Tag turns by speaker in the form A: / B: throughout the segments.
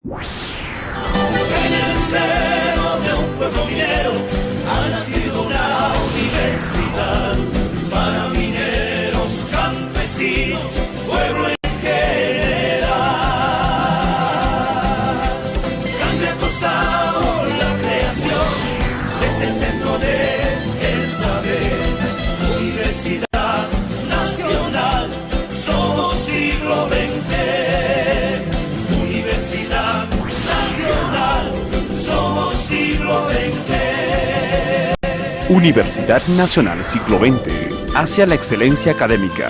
A: En el seno de un pueblo minero ha nacido una universidad para mineros, campesinos, pueblo en general. Sangre ha costado la creación de este centro del saber. Universidad Nacional, somos siglo XX. Universidad Nacional, somos siglo XX.
B: Universidad Nacional Siglo XX, hacia la excelencia académica.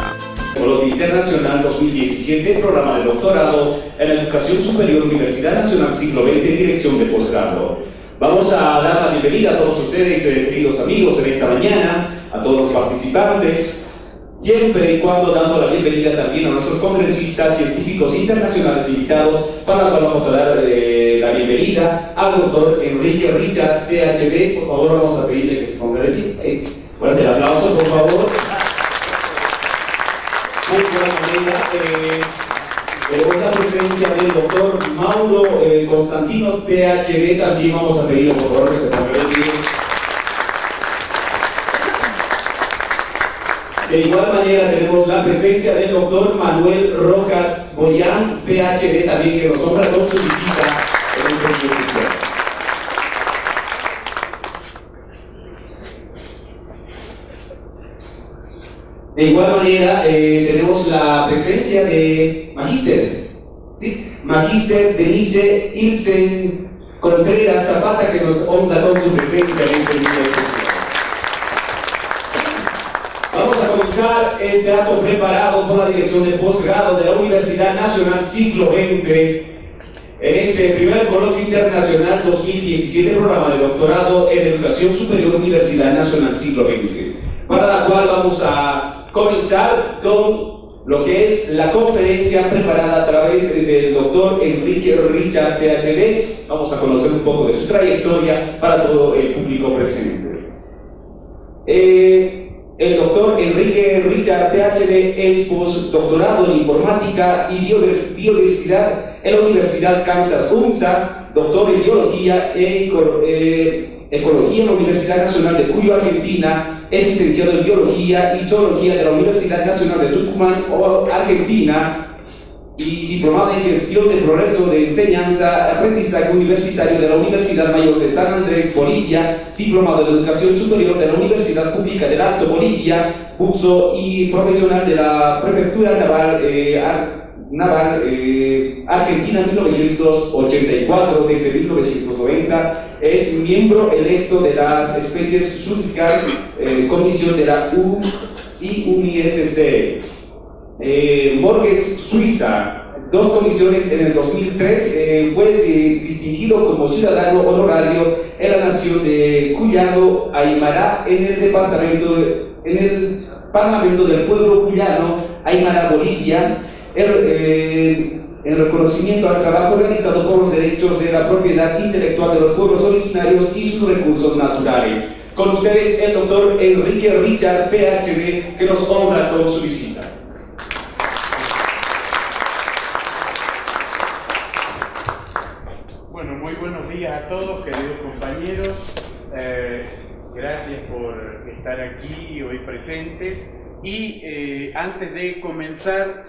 C: Colloquio Internacional 2017, programa de doctorado en Educación Superior, Universidad Nacional Siglo XX, dirección de posgrado. Vamos a dar la bienvenida a todos ustedes, queridos amigos, en esta mañana, a todos los participantes, siempre y cuando dando la bienvenida también a nuestros congresistas, científicos internacionales invitados, para lo cual vamos a dar la bienvenida al doctor Enrique Richard, PhD. Por favor, vamos a pedirle que se ponga de pie. Fuerte el aplauso, por favor. Muy buena manera. Tenemos la presencia del doctor Mauro Constantino, PhD. También vamos a pedirle, por favor, que se ponga de pie. De igual manera tenemos la presencia del doctor Manuel Rojas Boyán, PhD, también, que nos honra con su visita en esta institución. De igual manera tenemos la presencia de Magíster, ¿sí? Magíster Denise Ilsen Contreras Zapata, que nos honra con su presencia en este institución. Vamos a comenzar este acto preparado por la Dirección de Posgrado de la Universidad Nacional Siglo XX en este primer Coloquio Internacional 2017, programa de doctorado en Educación Superior, Universidad Nacional Siglo XX, para la cual vamos a comenzar con lo que es la conferencia preparada a través del doctor Enrique Richard, PhD. Vamos a conocer un poco de su trayectoria para todo el público presente. El doctor Enrique Richard, PhD, es postdoctorado en Informática y Biodiversidad en la Universidad Kansas UNSA, doctor en Biología e Ecología en la Universidad Nacional de Cuyo, Argentina, es licenciado en Biología y Zoología de la Universidad Nacional de Tucumán, Argentina, y diplomado en Gestión de Progreso de Enseñanza, Aprendizaje Universitario de la Universidad Mayor de San Andrés, Bolivia, diplomado en Educación Superior de la Universidad Pública del Alto Bolivia, buzo y profesional de la Prefectura Naval Argentina 1984 desde 1990, es miembro electo de las especies Surgical, Comisión de la UNISC. Borges, Suiza, 2 comisiones en el 2003, fue distinguido como ciudadano honorario en la nación de Cuyano Aymara en el Parlamento del Pueblo Cuyano Aymara, Bolivia, en reconocimiento al trabajo realizado por los derechos de la propiedad intelectual de los pueblos originarios y sus recursos naturales. Con ustedes el doctor Enrique Richard, PhD, que nos honra con su visita.
D: Bueno, muy buenos días a todos, queridos compañeros. Gracias por estar aquí hoy presentes. Y antes de comenzar,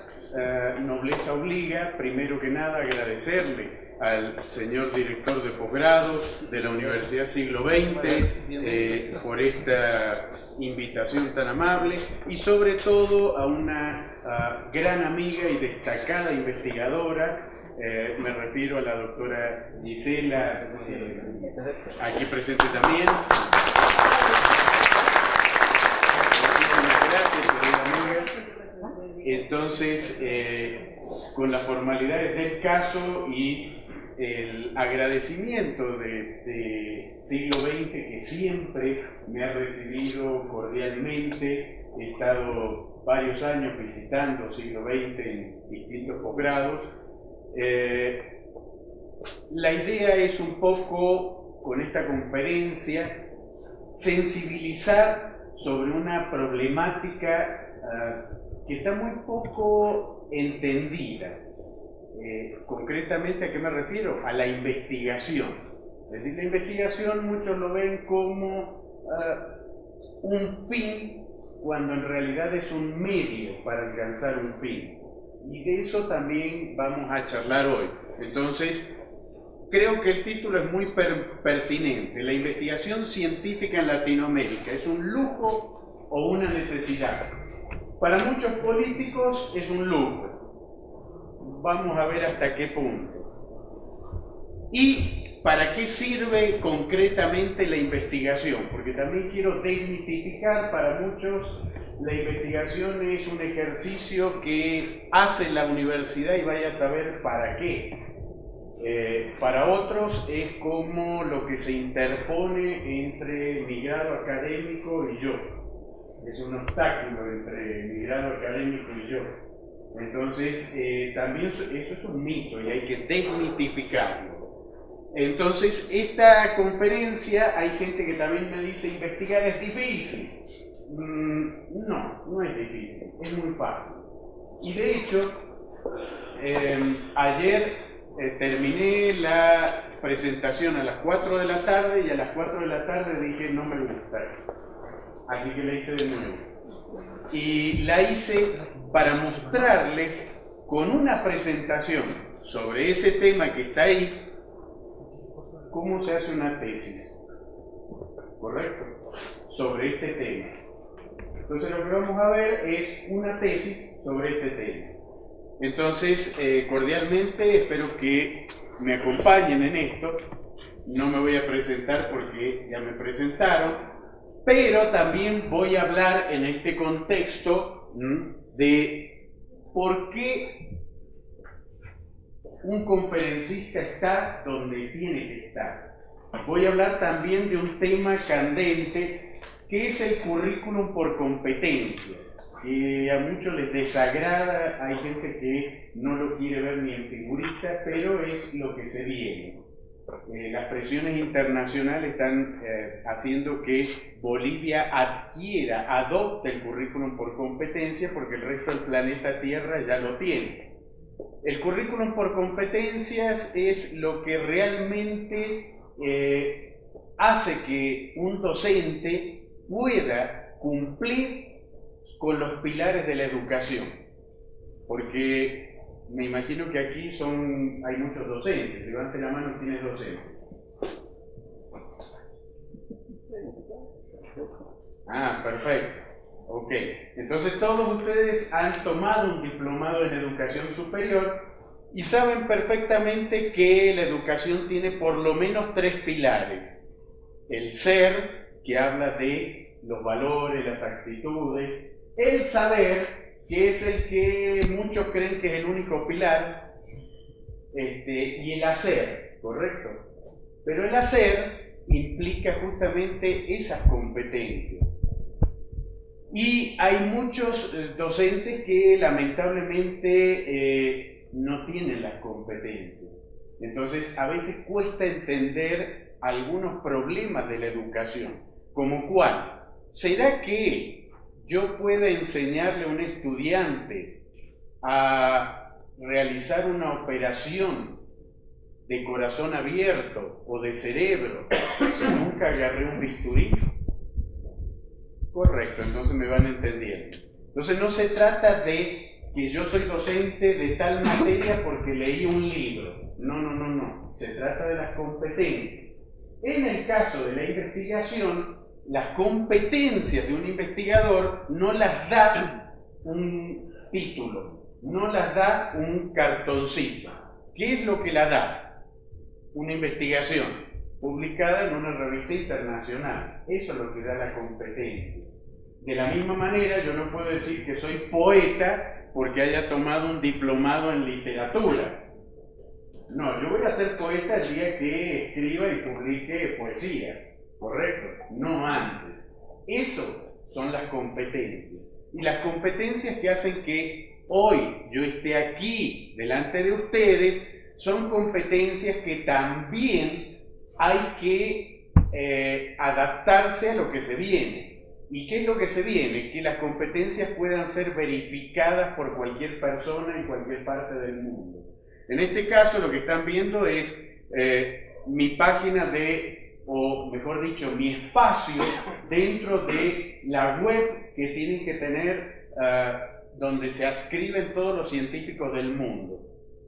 D: nobleza obliga, primero que nada agradecerle al señor director de posgrado de la Universidad Siglo XX por esta invitación tan amable, y sobre todo a una gran amiga y destacada investigadora. Me refiero a la doctora Gisela, aquí presente también. Muchísimas gracias, querida amiga. Entonces, con las formalidades del caso y el agradecimiento de Siglo XX, que siempre me ha recibido cordialmente. He estado varios años visitando Siglo XX en distintos posgrados. La idea es un poco, con esta conferencia, sensibilizar sobre una problemática que está muy poco entendida. Concretamente, ¿a qué me refiero? A la investigación. Es decir, la investigación muchos lo ven como un fin, cuando en realidad es un medio para alcanzar un fin. Y de eso también vamos a charlar hoy. Entonces, creo que el título es muy pertinente. La investigación científica en Latinoamérica, ¿es un lujo o una necesidad? Para muchos políticos es un lujo. Vamos a ver hasta qué punto. ¿Y para qué sirve concretamente la investigación? Porque también quiero desmitificar, para muchos la investigación es un ejercicio que hace la universidad y vaya a saber para qué. Para otros es como lo que se interpone entre mi grado académico y yo. Es un obstáculo entre mi grado académico y yo. Entonces, también eso es un mito y hay que desmitificarlo. Entonces, esta conferencia, hay gente que también me dice, investigar es difícil. No es difícil, es muy fácil. Y de hecho, ayer terminé la presentación a las 4 de la tarde y a las 4 de la tarde dije no me gusta. Así que la hice de nuevo. Y la hice para mostrarles con una presentación sobre ese tema que está ahí, cómo se hace una tesis. ¿Correcto? Sobre este tema. Entonces lo que vamos a ver es una tesis sobre este tema. Entonces, cordialmente espero que me acompañen en esto. No me voy a presentar porque ya me presentaron, pero también voy a hablar en este contexto de por qué un conferencista está donde tiene que estar. Voy a hablar también de un tema candente que es el currículum por competencias, que a muchos les desagrada, hay gente que no lo quiere ver ni en figuritas, pero es lo que se viene. Las presiones internacionales están haciendo que Bolivia adopte el currículum por competencia porque el resto del planeta Tierra ya lo tiene. El currículum por competencias es lo que realmente hace que un docente pueda cumplir con los pilares de la educación, porque me imagino que aquí hay muchos docentes. Levante la mano, ¿quién es docente? Perfecto. Ok, entonces todos ustedes han tomado un diplomado en educación superior y saben perfectamente que la educación tiene por lo menos 3 pilares. El ser, que habla de los valores, las actitudes. El saber, que es el que muchos creen que es el único pilar, y el hacer, ¿correcto? Pero el hacer implica justamente esas competencias. Y hay muchos docentes que lamentablemente no tienen las competencias. Entonces, a veces cuesta entender algunos problemas de la educación. ¿Como cuál? ¿Será que yo pueda enseñarle a un estudiante a realizar una operación de corazón abierto o de cerebro si nunca agarré un bisturí? Correcto, entonces me van entendiendo. Entonces no se trata de que yo soy docente de tal materia porque leí un libro. No. Se trata de las competencias. En el caso de la investigación, las competencias de un investigador no las da un título, no las da un cartoncito. ¿Qué es lo que la da? Una investigación publicada en una revista internacional. Eso es lo que da la competencia. De la misma manera, yo no puedo decir que soy poeta porque haya tomado un diplomado en literatura. No, yo voy a ser poeta el día que escriba y publique poesías. Correcto, no antes. Eso son las competencias. Y las competencias que hacen que hoy yo esté aquí delante de ustedes son competencias que también hay que adaptarse a lo que se viene. ¿Y qué es lo que se viene? Que las competencias puedan ser verificadas por cualquier persona en cualquier parte del mundo. En este caso lo que están viendo es mi página o mejor dicho, mi espacio dentro de la web que tienen que tener donde se adscriben todos los científicos del mundo.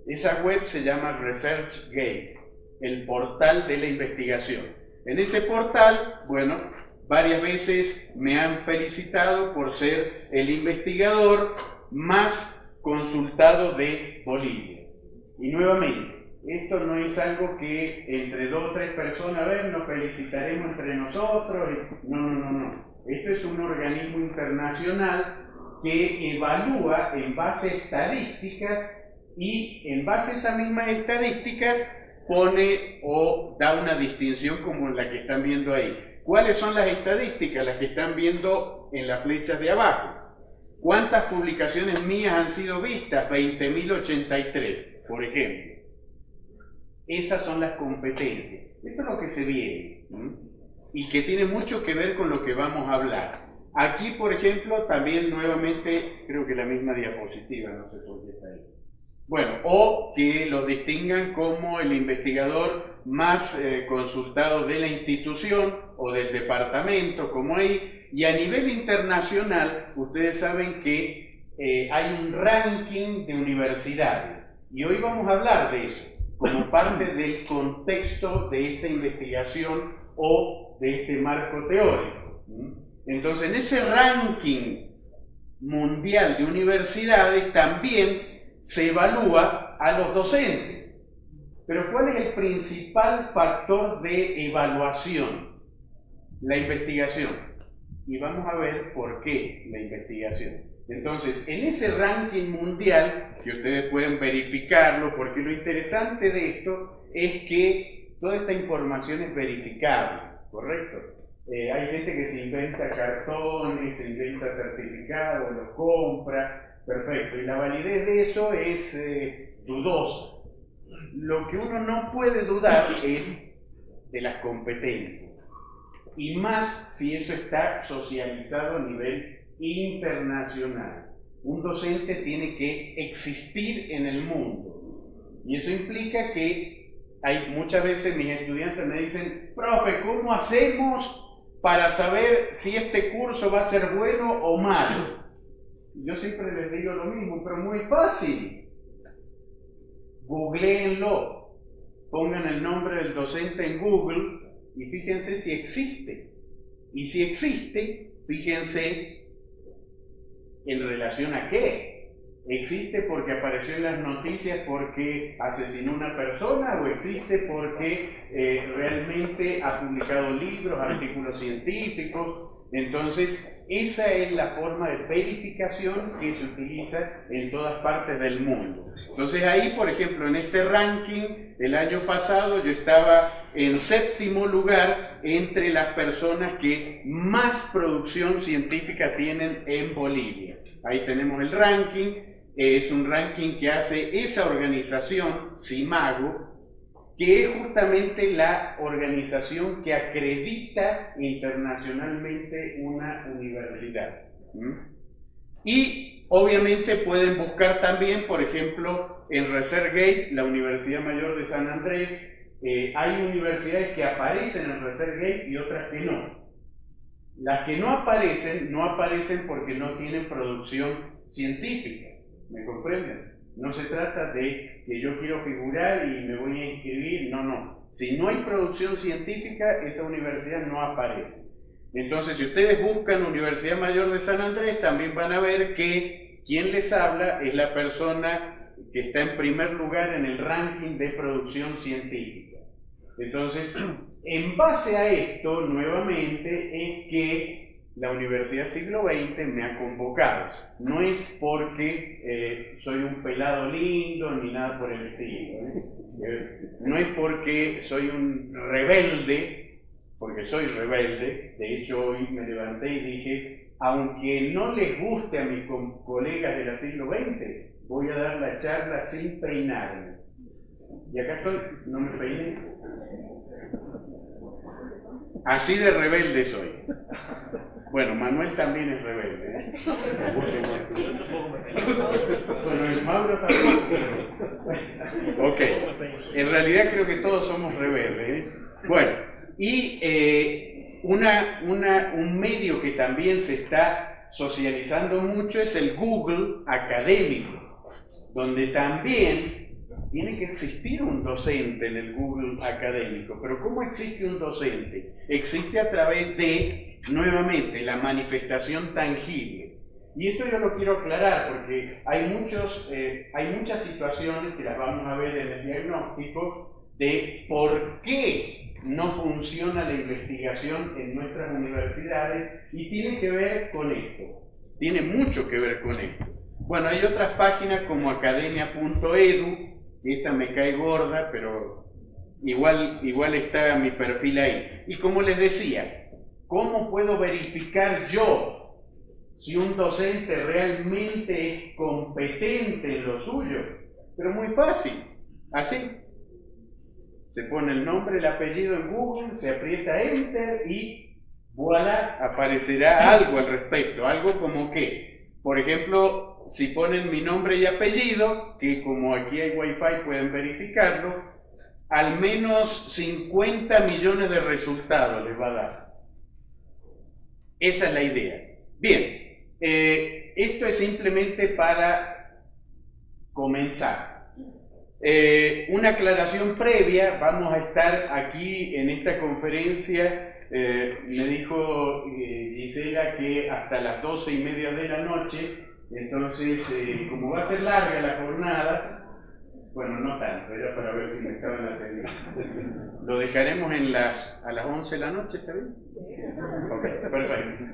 D: Esa web se llama ResearchGate, el portal de la investigación. En ese portal, bueno, varias veces me han felicitado por ser el investigador más consultado de Bolivia. Y nuevamente, esto no es algo que entre 2 o 3 personas, a ver, nos felicitaremos entre nosotros. No. Esto es un organismo internacional que evalúa en base a estadísticas y en base a esas mismas estadísticas pone o da una distinción como la que están viendo ahí. ¿Cuáles son las estadísticas? Las que están viendo en las flechas de abajo. ¿Cuántas publicaciones mías han sido vistas? 20.083, por ejemplo. Esas son las competencias. Esto es lo que se viene, ¿sí? Y que tiene mucho que ver con lo que vamos a hablar. Aquí, por ejemplo, también nuevamente, creo que la misma diapositiva, no sé por qué está ahí. Bueno, o que lo distingan como el investigador más consultado de la institución o del departamento, como ahí. Y a nivel internacional, ustedes saben que hay un ranking de universidades. Y hoy vamos a hablar de eso, como parte del contexto de esta investigación o de este marco teórico. Entonces, en ese ranking mundial de universidades también se evalúa a los docentes. Pero ¿cuál es el principal factor de evaluación? La investigación. Y vamos a ver por qué la investigación. Entonces, en ese ranking mundial, que ustedes pueden verificarlo, porque lo interesante de esto es que toda esta información es verificable, ¿correcto? Hay gente que se inventa cartones, se inventa certificados, los compra, perfecto, y la validez de eso es dudosa. Lo que uno no puede dudar es de las competencias, y más si eso está socializado a nivel internacional. Un docente tiene que existir en el mundo, y eso implica que muchas veces mis estudiantes me dicen: profe, ¿cómo hacemos para saber si este curso va a ser bueno o malo? Yo siempre les digo lo mismo, pero muy fácil. Googleenlo, pongan el nombre del docente en Google y fíjense si existe. Y si existe, fíjense en relación a qué. ¿Existe porque apareció en las noticias porque asesinó a una persona, o existe porque realmente ha publicado libros, artículos científicos? Entonces, esa es la forma de verificación que se utiliza en todas partes del mundo. Entonces ahí, por ejemplo, en este ranking del año pasado, yo estaba en 7º lugar entre las personas que más producción científica tienen en Bolivia. Ahí tenemos el ranking. Es un ranking que hace esa organización, CIMAGO, que es justamente la organización que acredita internacionalmente una universidad. Y obviamente pueden buscar también, por ejemplo, en ResearchGate, la Universidad Mayor de San Andrés. Hay universidades que aparecen en ResearchGate y otras que no. Las que no aparecen porque no tienen producción científica. ¿Me comprenden? No se trata de que yo quiero figurar y me voy a inscribir, no. Si no hay producción científica, esa universidad no aparece. Entonces, si ustedes buscan Universidad Mayor de San Andrés, también van a ver que quien les habla es la persona que está en primer lugar en el ranking de producción científica. Entonces, en base a esto, nuevamente, es que la Universidad Siglo XX me ha convocado. No es porque soy un pelado lindo ni nada por el estilo. No es porque soy un rebelde, porque soy rebelde. De hecho, hoy me levanté y dije: aunque no les guste a mis colegas de la Siglo XX, voy a dar la charla sin peinarme. Y acá estoy, no me peiné. Así de rebelde soy. Bueno, Manuel también es rebelde, ¿eh? Bueno, el Mauro tampoco. Ok, en realidad creo que todos somos rebeldes, ¿eh? Bueno, y un medio que también se está socializando mucho es el Google académico, donde también tiene que existir un docente en el Google académico. Pero ¿cómo existe un docente? Existe a través de, nuevamente, la manifestación tangible. Y esto yo lo quiero aclarar porque hay muchas situaciones que las vamos a ver en el diagnóstico de por qué no funciona la investigación en nuestras universidades, y tiene que ver con esto. Tiene mucho que ver con esto. Bueno, hay otras páginas como academia.edu. Esta me cae gorda, pero igual está mi perfil ahí. Y como les decía, ¿cómo puedo verificar yo si un docente realmente es competente en lo suyo? Pero muy fácil, así. Se pone el nombre, el apellido en Google, se aprieta Enter y voilà, aparecerá algo al respecto. Algo como que, por ejemplo, si ponen mi nombre y apellido, que como aquí hay Wi-Fi pueden verificarlo, al menos 50 millones de resultados les va a dar. Esa es la idea. Bien, esto es simplemente para comenzar. Una aclaración previa, vamos a estar aquí en esta conferencia, me dijo Gisela que hasta las 12:30 de la noche. Entonces, como va a ser larga la jornada, bueno, no tanto, era para ver si me estaban atendiendo. Lo dejaremos a las 11 de la noche, ¿está bien? Ok, perfecto.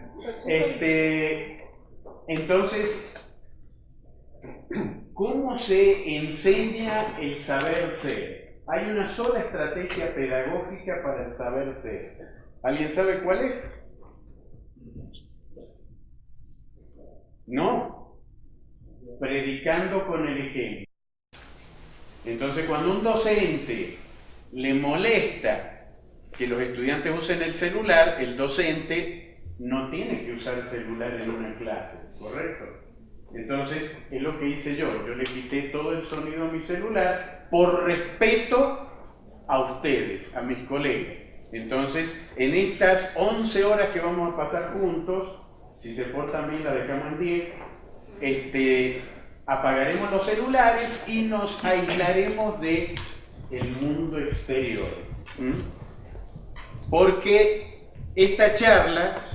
D: Entonces, ¿cómo se enseña el saber ser? Hay una sola estrategia pedagógica para el saber ser. ¿Alguien sabe cuál es? No. Predicando con el ejemplo. Entonces, cuando un docente le molesta que los estudiantes usen el celular, el docente no tiene que usar el celular en una clase, ¿correcto? Entonces, es lo que hice yo. Yo le quité todo el sonido a mi celular por respeto a ustedes, a mis colegas. Entonces, en estas 11 horas que vamos a pasar juntos, si se portan bien la dejamos en 10, apagaremos los celulares y nos aislaremos del mundo exterior. Porque esta charla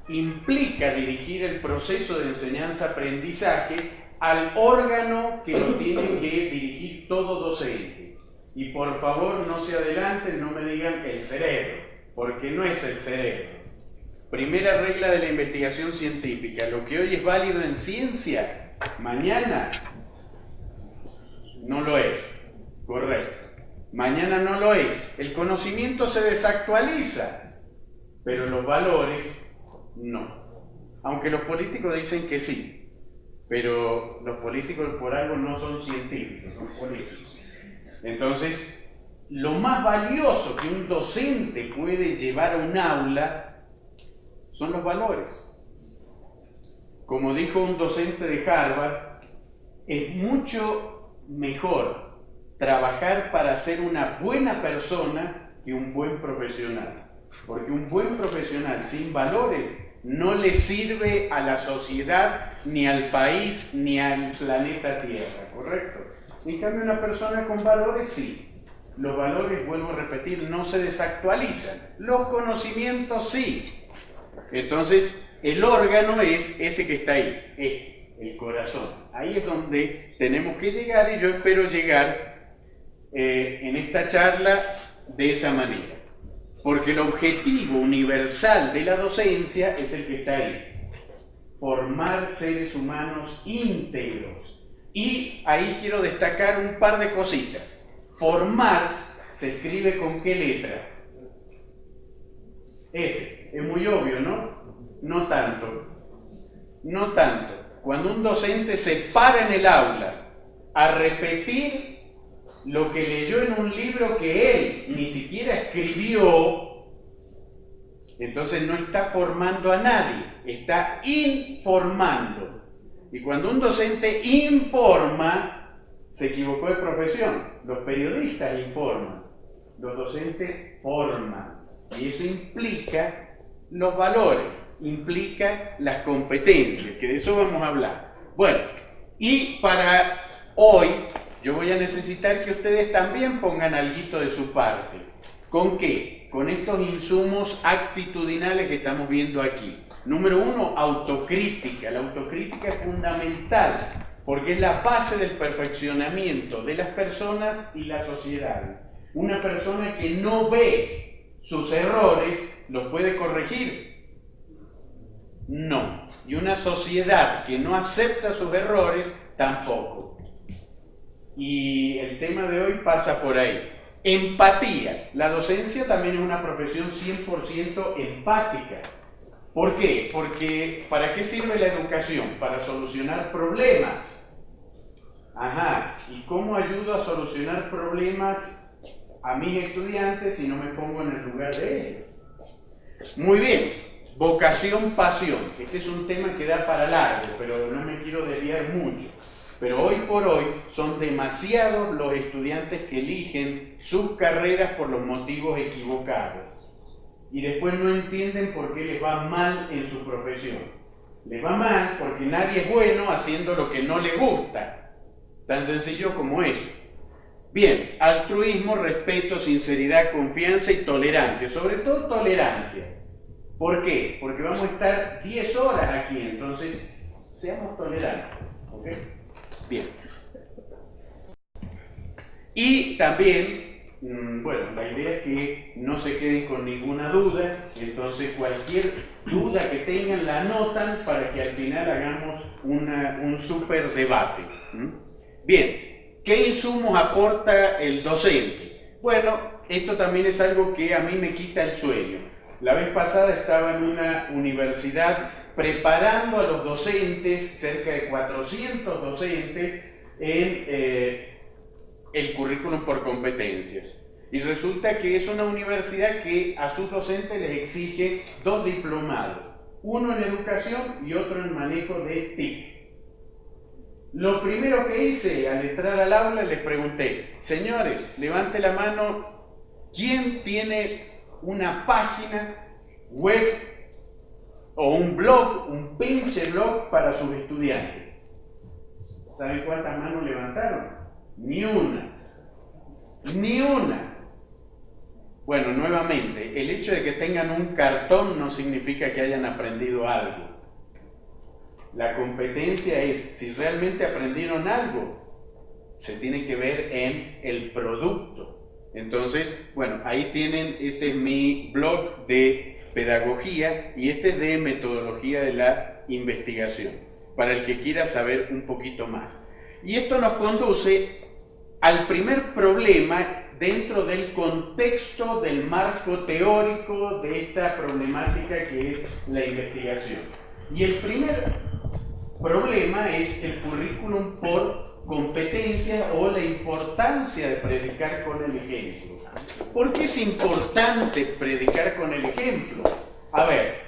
D: implica dirigir el proceso de enseñanza-aprendizaje al órgano que lo tiene que dirigir todo docente. Y por favor no se adelanten, no me digan el cerebro, porque no es el cerebro. Primera regla de la investigación científica: lo que hoy es válido en ciencia, mañana no lo es. Correcto. Mañana no lo es. El conocimiento se desactualiza, pero los valores no. Aunque los políticos dicen que sí, pero los políticos por algo no son científicos, son políticos. Entonces, lo más valioso que un docente puede llevar a un aula son los valores. Como dijo un docente de Harvard, es mucho mejor trabajar para ser una buena persona que un buen profesional. Porque un buen profesional sin valores no le sirve a la sociedad, ni al país, ni al planeta Tierra, ¿correcto? En cambio, una persona con valores sí. Los valores, vuelvo a repetir, no se desactualizan. Los conocimientos sí. Entonces, el órgano es ese que está ahí, el corazón. Ahí es donde tenemos que llegar, y yo espero llegar en esta charla de esa manera. Porque el objetivo universal de la docencia es el que está ahí: formar seres humanos íntegros. Y ahí quiero destacar un par de cositas. Formar se escribe ¿con qué letra? F. Es muy obvio, ¿no? No tanto. No tanto. Cuando un docente se para en el aula a repetir lo que leyó en un libro que él ni siquiera escribió, Entonces no está formando a nadie, está informando. Y cuando un docente informa, se equivocó de profesión. Los periodistas informan, los docentes forman. Y eso implica los valores, implica las competencias, que de eso vamos a hablar. Bueno, y para hoy yo voy a necesitar que ustedes también pongan alguito de su parte. ¿Con qué? Con estos insumos actitudinales que estamos viendo aquí. Número 1, autocrítica. La autocrítica es fundamental porque es la base del perfeccionamiento de las personas y las sociedades. Una persona que no ve sus errores, ¿los puede corregir? No. Y una sociedad que no acepta sus errores, tampoco. Y el tema de hoy pasa por ahí. Empatía. La docencia también es una profesión 100% empática. ¿Por qué? Porque ¿para qué sirve la educación? Para solucionar problemas. Ajá. ¿Y cómo ayudo a solucionar problemas a mis estudiantes si no me pongo en el lugar de ellos? Muy bien. Vocación, pasión. Este es un tema que da para largo, pero no me quiero desviar mucho. Pero hoy por hoy son demasiados los estudiantes que eligen sus carreras por los motivos equivocados y después no entienden por qué les va mal en su profesión. Les va mal porque nadie es bueno haciendo lo que no le gusta. Tan sencillo como eso. Bien, altruismo, respeto, sinceridad, confianza y tolerancia. Sobre todo tolerancia. ¿Por qué? Porque vamos a estar 10 horas aquí, entonces seamos tolerantes. ¿Ok? Bien. Y también, bueno, la idea es que no se queden con ninguna duda, entonces cualquier duda que tengan la anotan para que al final hagamos un súper debate. Bien, ¿qué insumos aporta el docente? Bueno, esto también es algo que a mí me quita el sueño. La vez pasada estaba en una universidad preparando a los docentes, cerca de 400 docentes, en el currículum por competencias. Y resulta que es una universidad que a sus docentes les exige 2 diplomados, uno en educación y otro en manejo de TIC. Lo primero que hice al entrar al aula les pregunté, señores, levante la mano, ¿quién tiene una página web o un blog, un pinche blog para sus estudiantes? ¿Saben cuántas manos levantaron? Ni una. Ni una. Bueno, nuevamente, el hecho de que tengan un cartón no significa que hayan aprendido algo. La competencia es si realmente aprendieron algo. Se tiene que ver en el producto. Entonces, bueno, ahí tienen, ese es mi blog de pedagogía y este es de metodología de la investigación, para el que quiera saber un poquito más. Y esto nos conduce al primer problema dentro del contexto del marco teórico de esta problemática que es la investigación. Y el primer problema es el currículum por competencia o la importancia de predicar con el ejemplo. ¿Por qué es importante predicar con el ejemplo? A ver,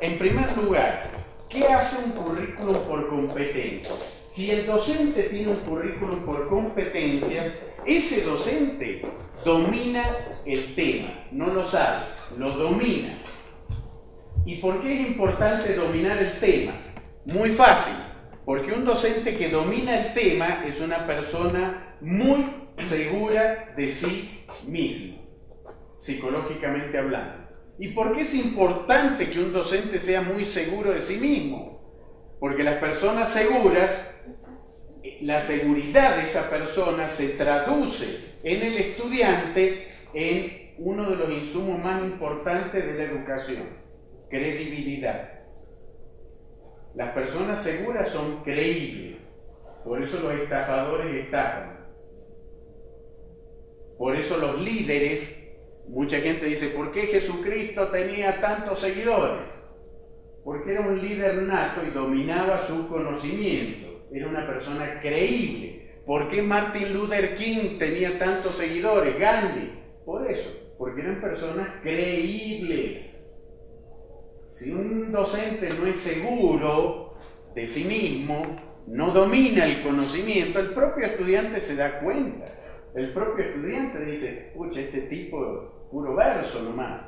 D: en primer lugar, ¿qué hace un currículum por competencias? Si el docente tiene un currículum por competencias, ese docente domina el tema, no lo sabe, lo domina. ¿Y por qué es importante dominar el tema? Muy fácil, porque un docente que domina el tema es una persona muy segura de sí mismo, psicológicamente hablando. ¿Y por qué es importante que un docente sea muy seguro de sí mismo? Porque las personas seguras, la seguridad de esa persona se traduce en el estudiante en uno de los insumos más importantes de la educación, credibilidad. Las personas seguras son creíbles, por eso los estafadores estafan. Por eso los líderes, mucha gente dice, ¿por qué Jesucristo tenía tantos seguidores? Porque era un líder nato y dominaba su conocimiento, era una persona creíble. ¿Por qué Martin Luther King tenía tantos seguidores? Gandhi, por eso, porque eran personas creíbles. Si un docente no es seguro de sí mismo, no domina el conocimiento, el propio estudiante se da cuenta. El propio estudiante dice, pucha, este tipo puro verso nomás,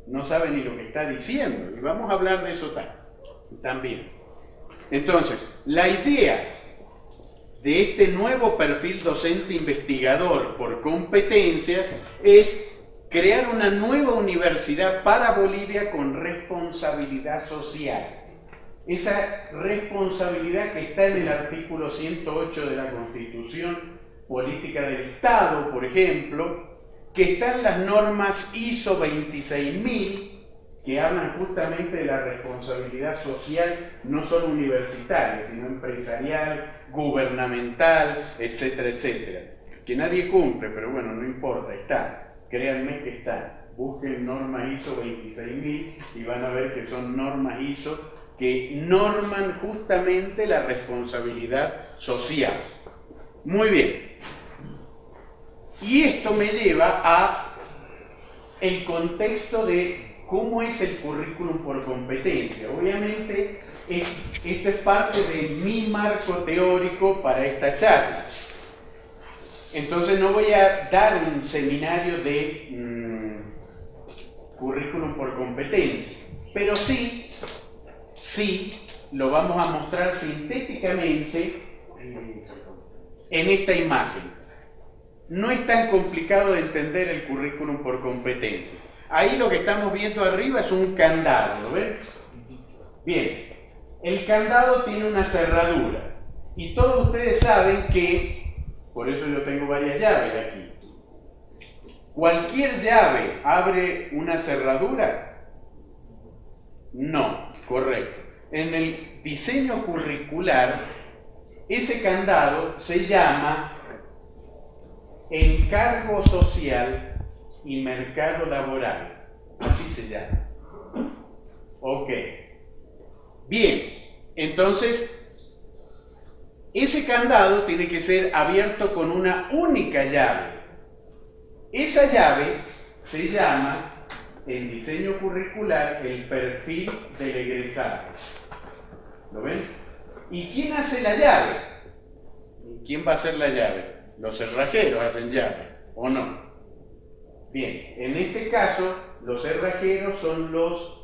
D: no sabe ni lo que está diciendo. Y vamos a hablar de eso también. Entonces, la idea de este nuevo perfil docente investigador por competencias es crear una nueva universidad para Bolivia con responsabilidad social. Esa responsabilidad que está en el artículo 108 de la Constitución Política del Estado, por ejemplo, que está en las normas ISO 26000, que hablan justamente de la responsabilidad social, no solo universitaria, sino empresarial, gubernamental, etcétera, etcétera. Que nadie cumple, pero bueno, no importa, está. Créanme que está. Busquen normas ISO 26000 y van a ver que son normas ISO que norman justamente la responsabilidad social. Muy bien. Y esto me lleva a el contexto de cómo es el currículum por competencia. Obviamente, esto es parte de mi marco teórico para esta charla. Entonces no voy a dar un seminario de currículum por competencia, pero sí lo vamos a mostrar sintéticamente en esta imagen. No es tan complicado de entender el currículum por competencia. Ahí lo que estamos viendo arriba es un candado, ¿lo ven? Bien, el candado tiene una cerradura y todos ustedes saben que, por eso yo tengo varias llaves aquí, ¿cualquier llave abre una cerradura? No, correcto. En el diseño curricular, ese candado se llama encargo social y mercado laboral, así se llama. Ok. Bien, entonces, ese candado tiene que ser abierto con una única llave. Esa llave se llama, en diseño curricular, el perfil del egresado. ¿Lo ven? ¿Y quién hace la llave? ¿Quién va a hacer la llave? Los cerrajeros hacen llave, ¿o no? Bien, en este caso, los cerrajeros son los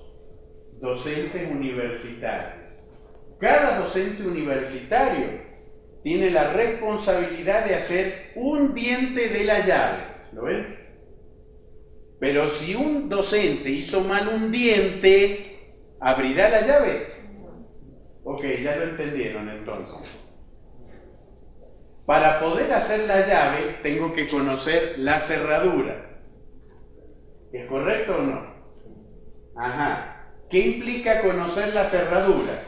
D: docentes universitarios. Cada docente universitario tiene la responsabilidad de hacer un diente de la llave. ¿Lo ven? Pero si un docente hizo mal un diente, ¿abrirá la llave? Ok, ya lo entendieron entonces. Para poder hacer la llave, tengo que conocer la cerradura. ¿Es correcto o no? Ajá. ¿Qué implica conocer la cerradura?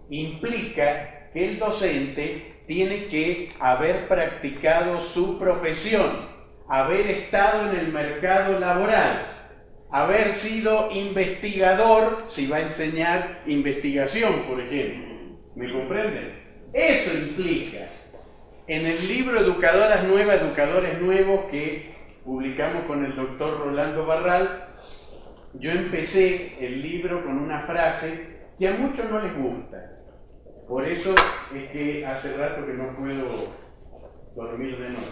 D: Implica que el docente tiene que haber practicado su profesión, haber estado en el mercado laboral, haber sido investigador, si va a enseñar investigación, por ejemplo. ¿Me comprenden? Eso implica. En el libro Educadoras Nuevas, Educadores Nuevos, que publicamos con el doctor Rolando Barral, yo empecé el libro con una frase que a muchos no les gusta. Por eso es que hace rato que no puedo dormir de noche.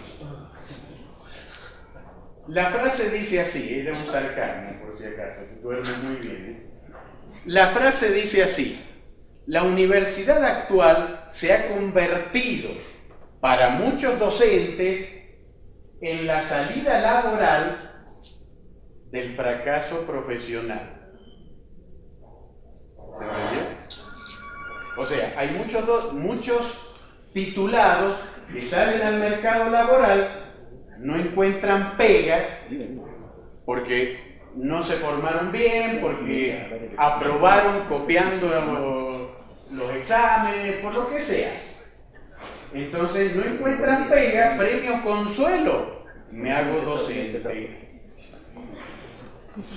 D: La frase dice así, era un sarcasmo por si acaso, que duerme muy bien. La frase dice así: la universidad actual se ha convertido para muchos docentes en la salida laboral del fracaso profesional. ¿Se entendió? O sea, hay muchos titulados que salen al mercado laboral, no encuentran pega porque no se formaron bien, porque aprobaron copiando los exámenes, por lo que sea. Entonces no encuentran pega, premio consuelo, me hago docente.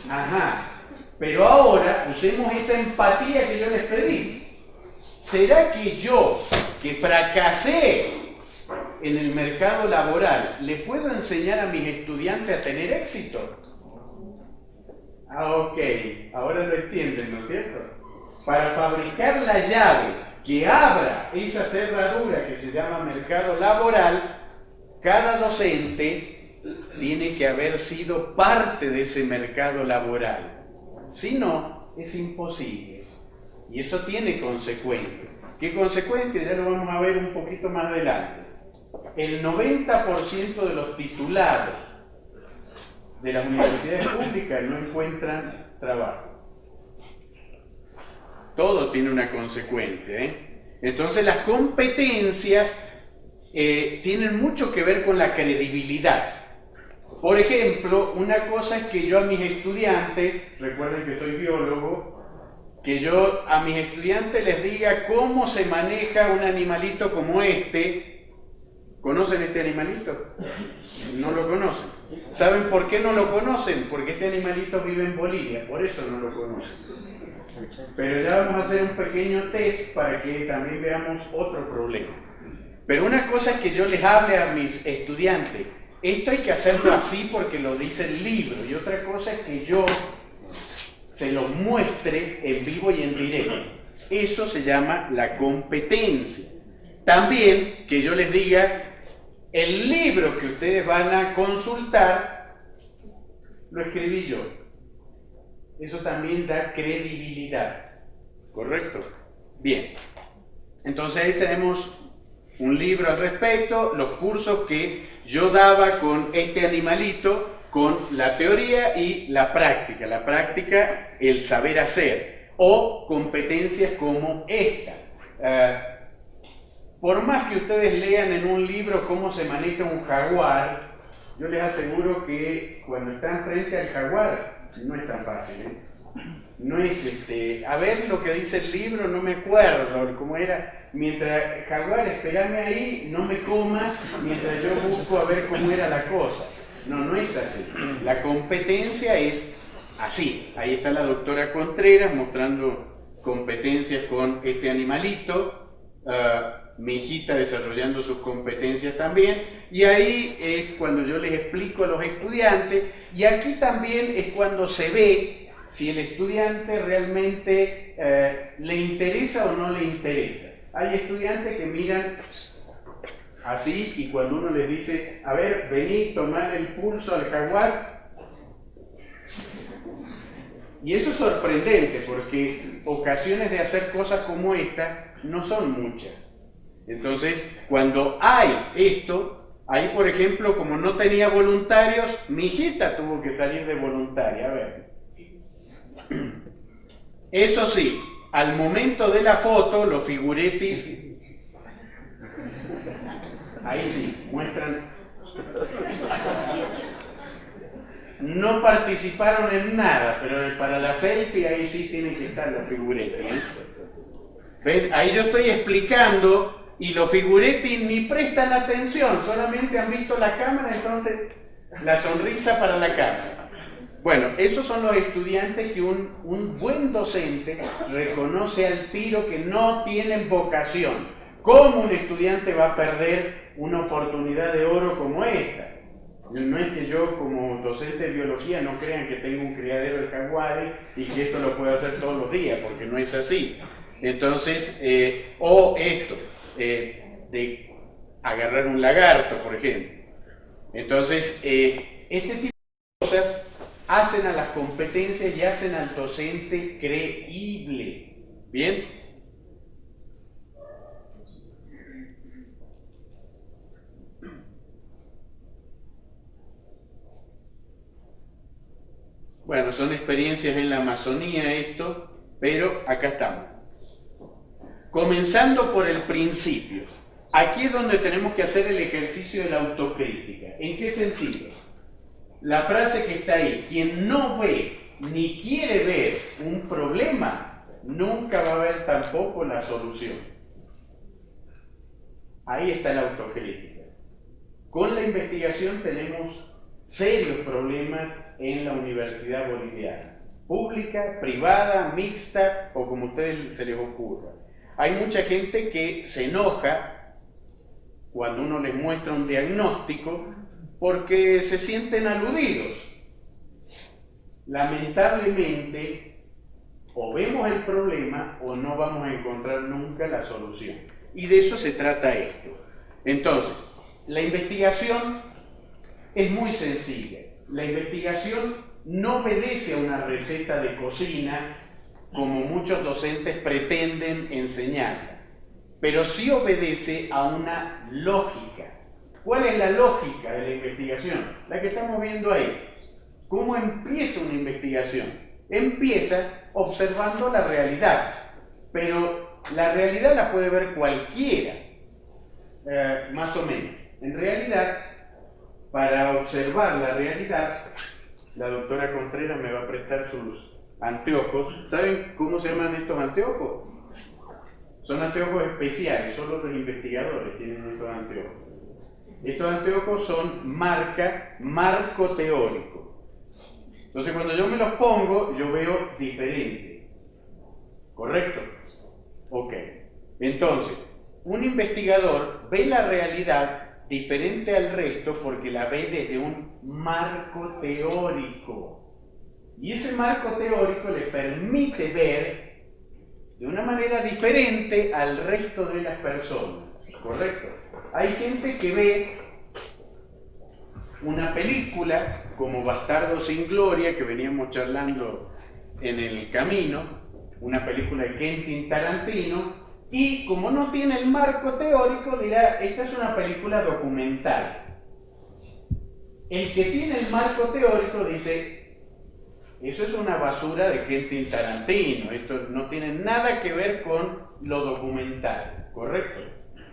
D: Ajá, pero ahora usemos esa empatía que yo les pedí. ¿Será que yo, que fracasé en el mercado laboral, le puedo enseñar a mis estudiantes a tener éxito? Ah, ok, ahora lo entienden, ¿no es cierto? Para fabricar la llave que abra esa cerradura que se llama mercado laboral, cada docente tiene que haber sido parte de ese mercado laboral. Si no, es imposible. Y eso tiene consecuencias. ¿Qué consecuencias? Ya lo vamos a ver un poquito más adelante. El 90% de los titulados de las universidades públicas no encuentran trabajo. Todo tiene una consecuencia, ¿eh? Entonces las competencias tienen mucho que ver con la credibilidad. Por ejemplo, una cosa es que yo a mis estudiantes, recuerden que soy biólogo, que yo a mis estudiantes les diga cómo se maneja un animalito como este. ¿Conocen este animalito? No lo conocen. ¿Saben por qué no lo conocen? Porque este animalito vive en Bolivia, por eso no lo conocen. Pero ya vamos a hacer un pequeño test para que también veamos otro problema. Pero una cosa es que yo les hable a mis estudiantes, esto hay que hacerlo así porque lo dice el libro, y otra cosa es que yo se lo muestre en vivo y en directo. Eso se llama la competencia. También que yo les diga, el libro que ustedes van a consultar, lo escribí yo. Eso también da credibilidad. ¿Correcto? Bien. Entonces ahí tenemos un libro al respecto, los cursos que yo daba con este animalito, con la teoría y la práctica. La práctica, el saber hacer, o competencias como esta. Por más que ustedes lean en un libro cómo se maneja un jaguar, yo les aseguro que cuando están frente al jaguar no es tan fácil, ¿eh? No es a ver lo que dice el libro, no me acuerdo cómo era, mientras jaguar, espérame ahí, no me comas, mientras yo busco a ver cómo era la cosa. No es así. La competencia es así. Ahí está la doctora Contreras mostrando competencias con este animalito, mi hijita desarrollando sus competencias también, y ahí es cuando yo les explico a los estudiantes, y aquí también es cuando se ve si el estudiante realmente le interesa o no le interesa. Hay estudiantes que miran así, y cuando uno les dice, a ver, vení, tomar el pulso al jaguar, y eso es sorprendente porque ocasiones de hacer cosas como esta no son muchas. Entonces, cuando hay esto, ahí por ejemplo, como no tenía voluntarios, mi hijita tuvo que salir de voluntaria. A ver, eso sí, al momento de la foto, los figuretis, ahí sí, muestran, no participaron en nada, pero para la selfie ahí sí tienen que estar los figuretis, ¿eh? ¿Ven? Ahí yo estoy explicando y los figuretis ni prestan atención, solamente han visto la cámara, entonces la sonrisa para la cámara. Bueno, esos son los estudiantes que un buen docente reconoce al tiro que no tienen vocación. ¿Cómo un estudiante va a perder una oportunidad de oro como esta? No es que yo como docente de biología no crean que tengo un criadero de jaguares y que esto lo puedo hacer todos los días, porque no es así. Entonces, o esto, de agarrar un lagarto, por ejemplo. Entonces, este tipo de cosas hacen a las competencias y hacen al docente creíble. ¿Bien? Bueno, son experiencias en la Amazonía esto, pero acá estamos. Comenzando por el principio. Aquí es donde tenemos que hacer el ejercicio de la autocrítica. ¿En qué sentido? La frase que está ahí, quien no ve ni quiere ver un problema, nunca va a ver tampoco la solución. Ahí está la autocrítica. Con la investigación tenemos serios problemas en la Universidad Boliviana, pública, privada, mixta o como a ustedes se les ocurra. Hay mucha gente que se enoja cuando uno les muestra un diagnóstico porque se sienten aludidos. lamentablemente, o vemos el problema o no vamos a encontrar nunca la solución. Y de eso se trata esto. Entonces, la investigación es muy sencilla. La investigación no obedece a una receta de cocina como muchos docentes pretenden enseñar, pero sí obedece a una lógica. ¿Cuál es la lógica de la investigación? La que estamos viendo ahí. ¿Cómo empieza una investigación? Empieza observando la realidad, pero la realidad la puede ver cualquiera, más o menos. En realidad, para observar la realidad, la doctora Contreras me va a prestar sus anteojos. ¿Saben cómo se llaman estos anteojos? Son anteojos especiales, solo los investigadores tienen estos anteojos. Estos anteojos son marco teórico. Entonces cuando yo me los pongo, yo veo diferente. ¿Correcto? Ok. Entonces, un investigador ve la realidad diferente al resto porque la ve desde un marco teórico. Y ese marco teórico le permite ver de una manera diferente al resto de las personas. ¿Correcto? Hay gente que ve una película como Bastardos sin Gloria, que veníamos charlando en el camino, una película de Quentin Tarantino, y como no tiene el marco teórico, dirá, esta es una película documental. El que tiene el marco teórico dice, eso es una basura de Quentin Tarantino, esto no tiene nada que ver con lo documental, ¿correcto?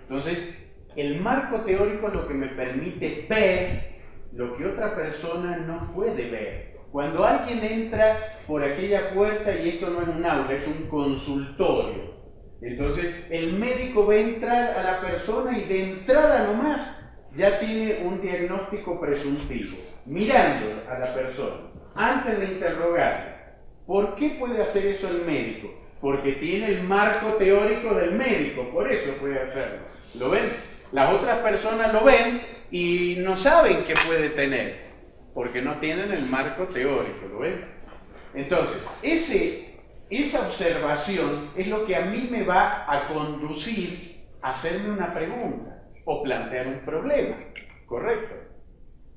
D: Entonces, el marco teórico es lo que me permite ver lo que otra persona no puede ver. Cuando alguien entra por aquella puerta, y esto no es un aula, es un consultorio, entonces el médico va a entrar a la persona y de entrada nomás ya tiene un diagnóstico presuntivo, mirando a la persona, antes de interrogarla. ¿Por qué puede hacer eso el médico? Porque tiene el marco teórico del médico, por eso puede hacerlo. ¿Lo ven? Las otras personas lo ven y no saben qué puede tener, porque no tienen el marco teórico, ¿lo ven? Entonces, esa observación es lo que a mí me va a conducir a hacerme una pregunta o plantear un problema, ¿correcto?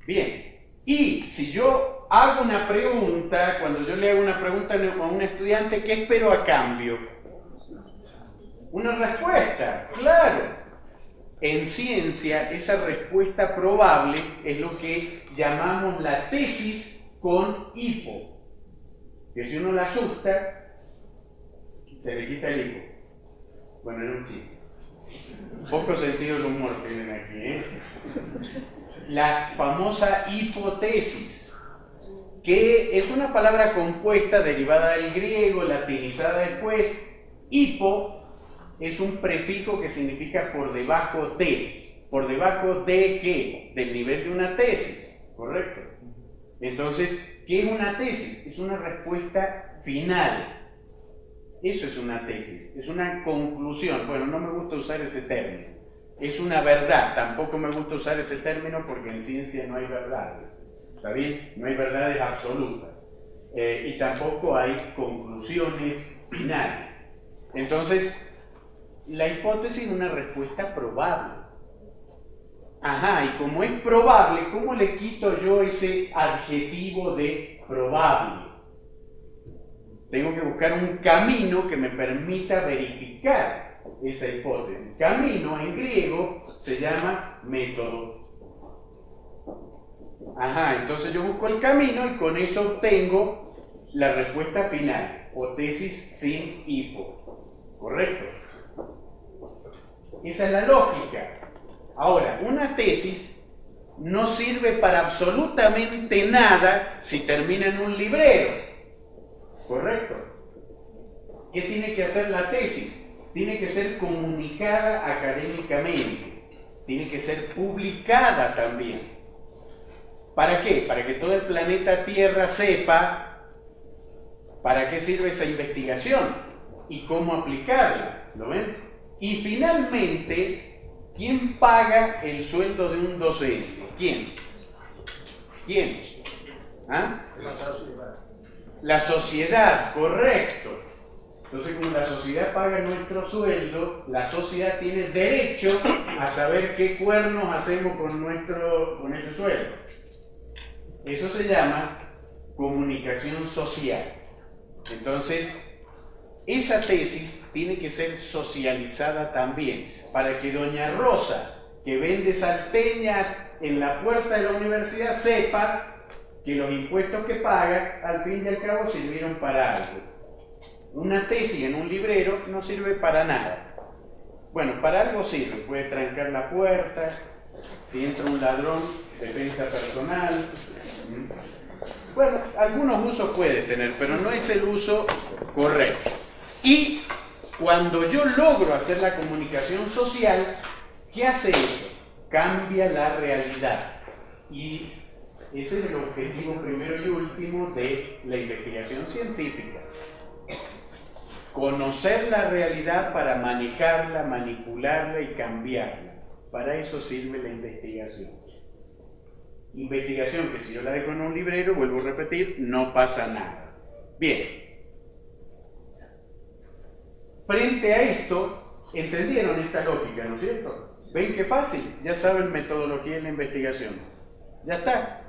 D: Bien, y si yo hago una pregunta, cuando yo le hago una pregunta a un estudiante, ¿qué espero a cambio? Una respuesta, claro. En ciencia, esa respuesta probable es lo que llamamos la tesis con hipo. Que si uno la asusta, se le quita el hipo. Bueno, era un chiste. Poco sentido del humor tienen aquí, ¿eh? La famosa hipotesis, que es una palabra compuesta derivada del griego, latinizada después. Hipo es un prefijo que significa por debajo de. ¿Por debajo de qué? Del nivel de una tesis, ¿correcto? Entonces, ¿qué es una tesis? Es una respuesta final. Eso es una tesis, es una conclusión. Bueno, no me gusta usar ese término. Es una verdad, tampoco me gusta usar ese término porque en ciencia no hay verdades. ¿Está bien? No hay verdades absolutas. Y tampoco hay conclusiones finales. Entonces, la hipótesis es una respuesta probable. Ajá, y como es probable, ¿cómo le quito yo ese adjetivo de probable? Tengo que buscar un camino que me permita verificar esa hipótesis. Camino en griego se llama método. Ajá, entonces yo busco el camino y con eso obtengo la respuesta final, o tesis sin hipo. ¿Correcto? Esa es la lógica. Ahora, una tesis no sirve para absolutamente nada si termina en un librero. ¿Correcto? ¿Qué tiene que hacer la tesis? Tiene que ser comunicada académicamente, tiene que ser publicada también. ¿Para qué? Para que todo el planeta Tierra sepa para qué sirve esa investigación y cómo aplicarla. ¿Lo ven? Y finalmente, ¿quién paga el sueldo de un docente? ¿Quién? ¿Quién? ¿Ah? La sociedad, correcto. Entonces, como la sociedad paga nuestro sueldo, la sociedad tiene derecho a saber qué cuernos hacemos con ese sueldo. Eso se llama comunicación social. Entonces, esa tesis tiene que ser socializada también, para que doña Rosa, que vende salteñas en la puerta de la universidad, sepa que los impuestos que paga, al fin y al cabo, sirvieron para algo. Una tesis en un librero no sirve para nada. Bueno, para algo sirve, puede trancar la puerta, si entra un ladrón, defensa personal. Bueno, algunos usos puede tener, pero no es el uso correcto. Y cuando yo logro hacer la comunicación social, ¿qué hace eso? Cambia la realidad. Y ese es el objetivo primero y último de la investigación científica. Conocer la realidad para manejarla, manipularla y cambiarla. Para eso sirve la investigación. Investigación que si yo la dejo en un librero, vuelvo a repetir, no pasa nada. Bien. Frente a esto, entendieron esta lógica, ¿no es cierto? ¿Ven qué fácil? Ya saben metodología en la investigación. Ya está.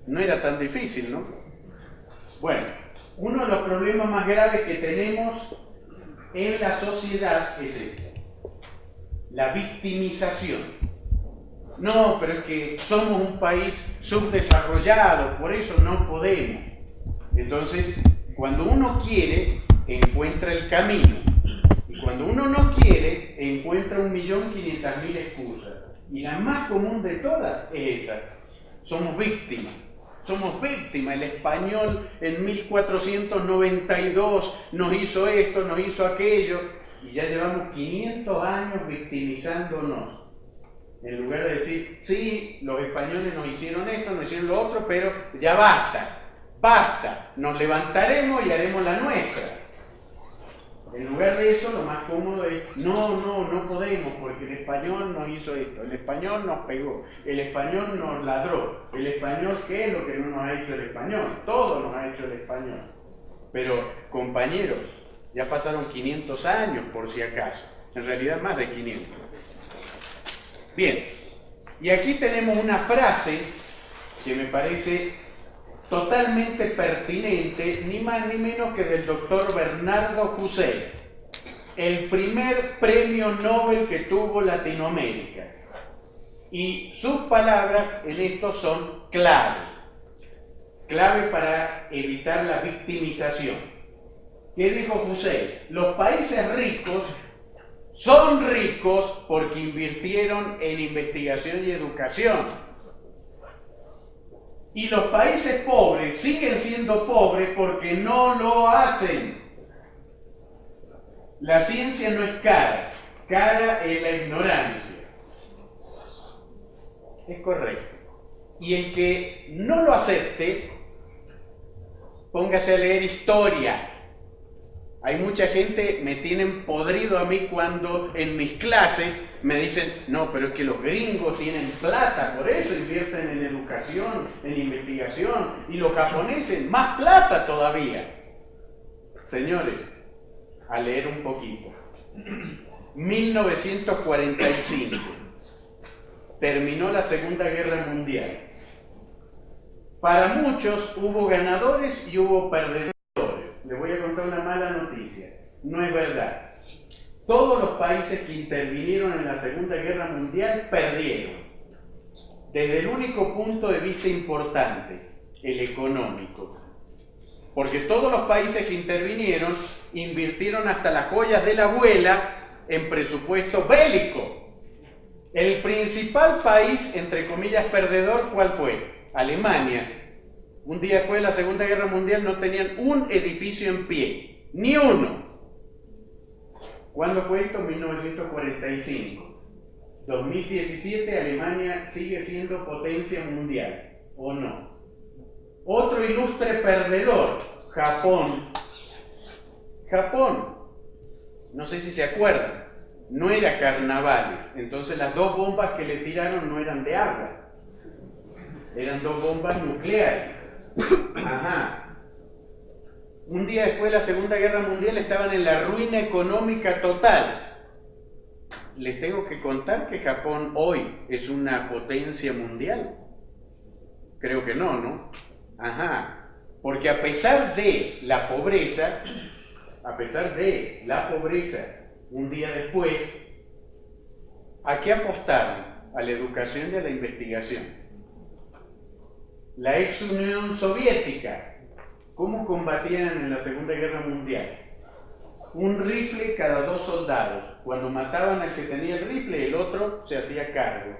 D: No era tan difícil, ¿no? Bueno, uno de los problemas más graves que tenemos en la sociedad es este: la victimización. No, pero es que somos un país subdesarrollado, por eso no podemos. Entonces, cuando uno quiere, encuentra el camino. Y cuando uno no quiere, encuentra 1.500.000 excusas. Y la más común de todas es esa. Somos víctimas. Somos víctimas. El español en 1492 nos hizo esto, nos hizo aquello. Y ya llevamos 500 años victimizándonos. En lugar de decir, sí, los españoles nos hicieron esto, nos hicieron lo otro, pero ya basta, basta, nos levantaremos y haremos la nuestra. En lugar de eso, lo más cómodo es, no podemos, porque el español nos hizo esto, el español nos pegó, el español nos ladró, el español, ¿qué es lo que no nos ha hecho el español? Todo nos ha hecho el español. Pero, compañeros, ya pasaron 500 años, por si acaso, en realidad más de 500. Bien, y aquí tenemos una frase que me parece totalmente pertinente, ni más ni menos que del doctor Bernardo Husserl, el primer premio Nobel que tuvo Latinoamérica. Y sus palabras en esto son clave para evitar la victimización. ¿Qué dijo Husserl? Los países ricos son ricos porque invirtieron en investigación y educación. Y los países pobres siguen siendo pobres porque no lo hacen. La ciencia no es cara, cara es la ignorancia. Es correcto. Y el que no lo acepte, póngase a leer historia. Hay mucha gente, me tienen podrido a mí cuando en mis clases me dicen, no, pero es que los gringos tienen plata, por eso invierten en educación, en investigación, y los japoneses, más plata todavía. Señores, a leer un poquito. 1945, terminó la Segunda Guerra Mundial. Para muchos hubo ganadores y hubo perdedores. Les voy a contar una mala noticia. No es verdad. Todos los países que intervinieron en la Segunda Guerra Mundial perdieron. Desde el único punto de vista importante, el económico. Porque todos los países que intervinieron invirtieron hasta las joyas de la abuela en presupuesto bélico. El principal país, entre comillas, perdedor, ¿cuál fue? Alemania. Un día después de la Segunda Guerra Mundial no tenían un edificio en pie, ni uno. ¿Cuándo fue esto? 1945. 2017, Alemania sigue siendo potencia mundial, ¿o no? Otro ilustre perdedor, Japón. Japón, no sé si se acuerdan, no era carnavales, entonces las dos bombas que le tiraron no eran de agua, eran dos bombas nucleares. Ajá. un día después de la Segunda Guerra Mundial estaban en la ruina económica total. Les tengo que contar que Japón hoy es una potencia mundial. Creo que no, ¿no? Ajá. Porque a pesar de la pobreza, un día después, ¿a qué apostaron? A la educación y a la investigación. La ex Unión Soviética, ¿cómo combatían en la Segunda Guerra Mundial? Un rifle cada 2 soldados. Cuando mataban al que tenía el rifle, el otro se hacía cargo.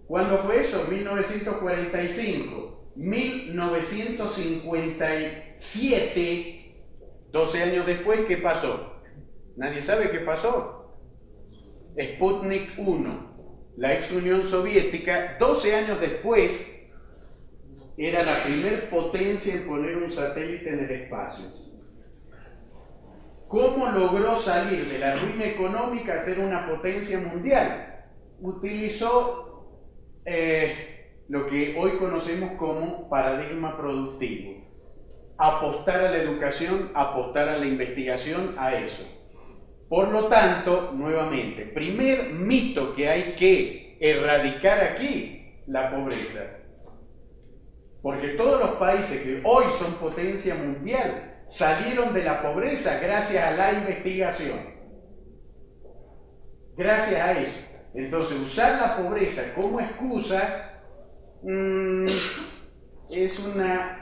D: ¿Cuándo fue eso? 1945. 1957, 12 años después, ¿qué pasó? Nadie sabe qué pasó. Sputnik 1, la ex Unión Soviética, 12 años después, era la primer potencia en poner un satélite en el espacio. ¿Cómo logró salir de la ruina económica a ser una potencia mundial? Utilizó lo que hoy conocemos como paradigma productivo. Apostar a la educación, apostar a la investigación, a eso. Por lo tanto, nuevamente, primer mito que hay que erradicar aquí, la pobreza. Porque todos los países que hoy son potencia mundial salieron de la pobreza gracias a la investigación. Gracias a eso. Entonces, usar la pobreza como excusa es una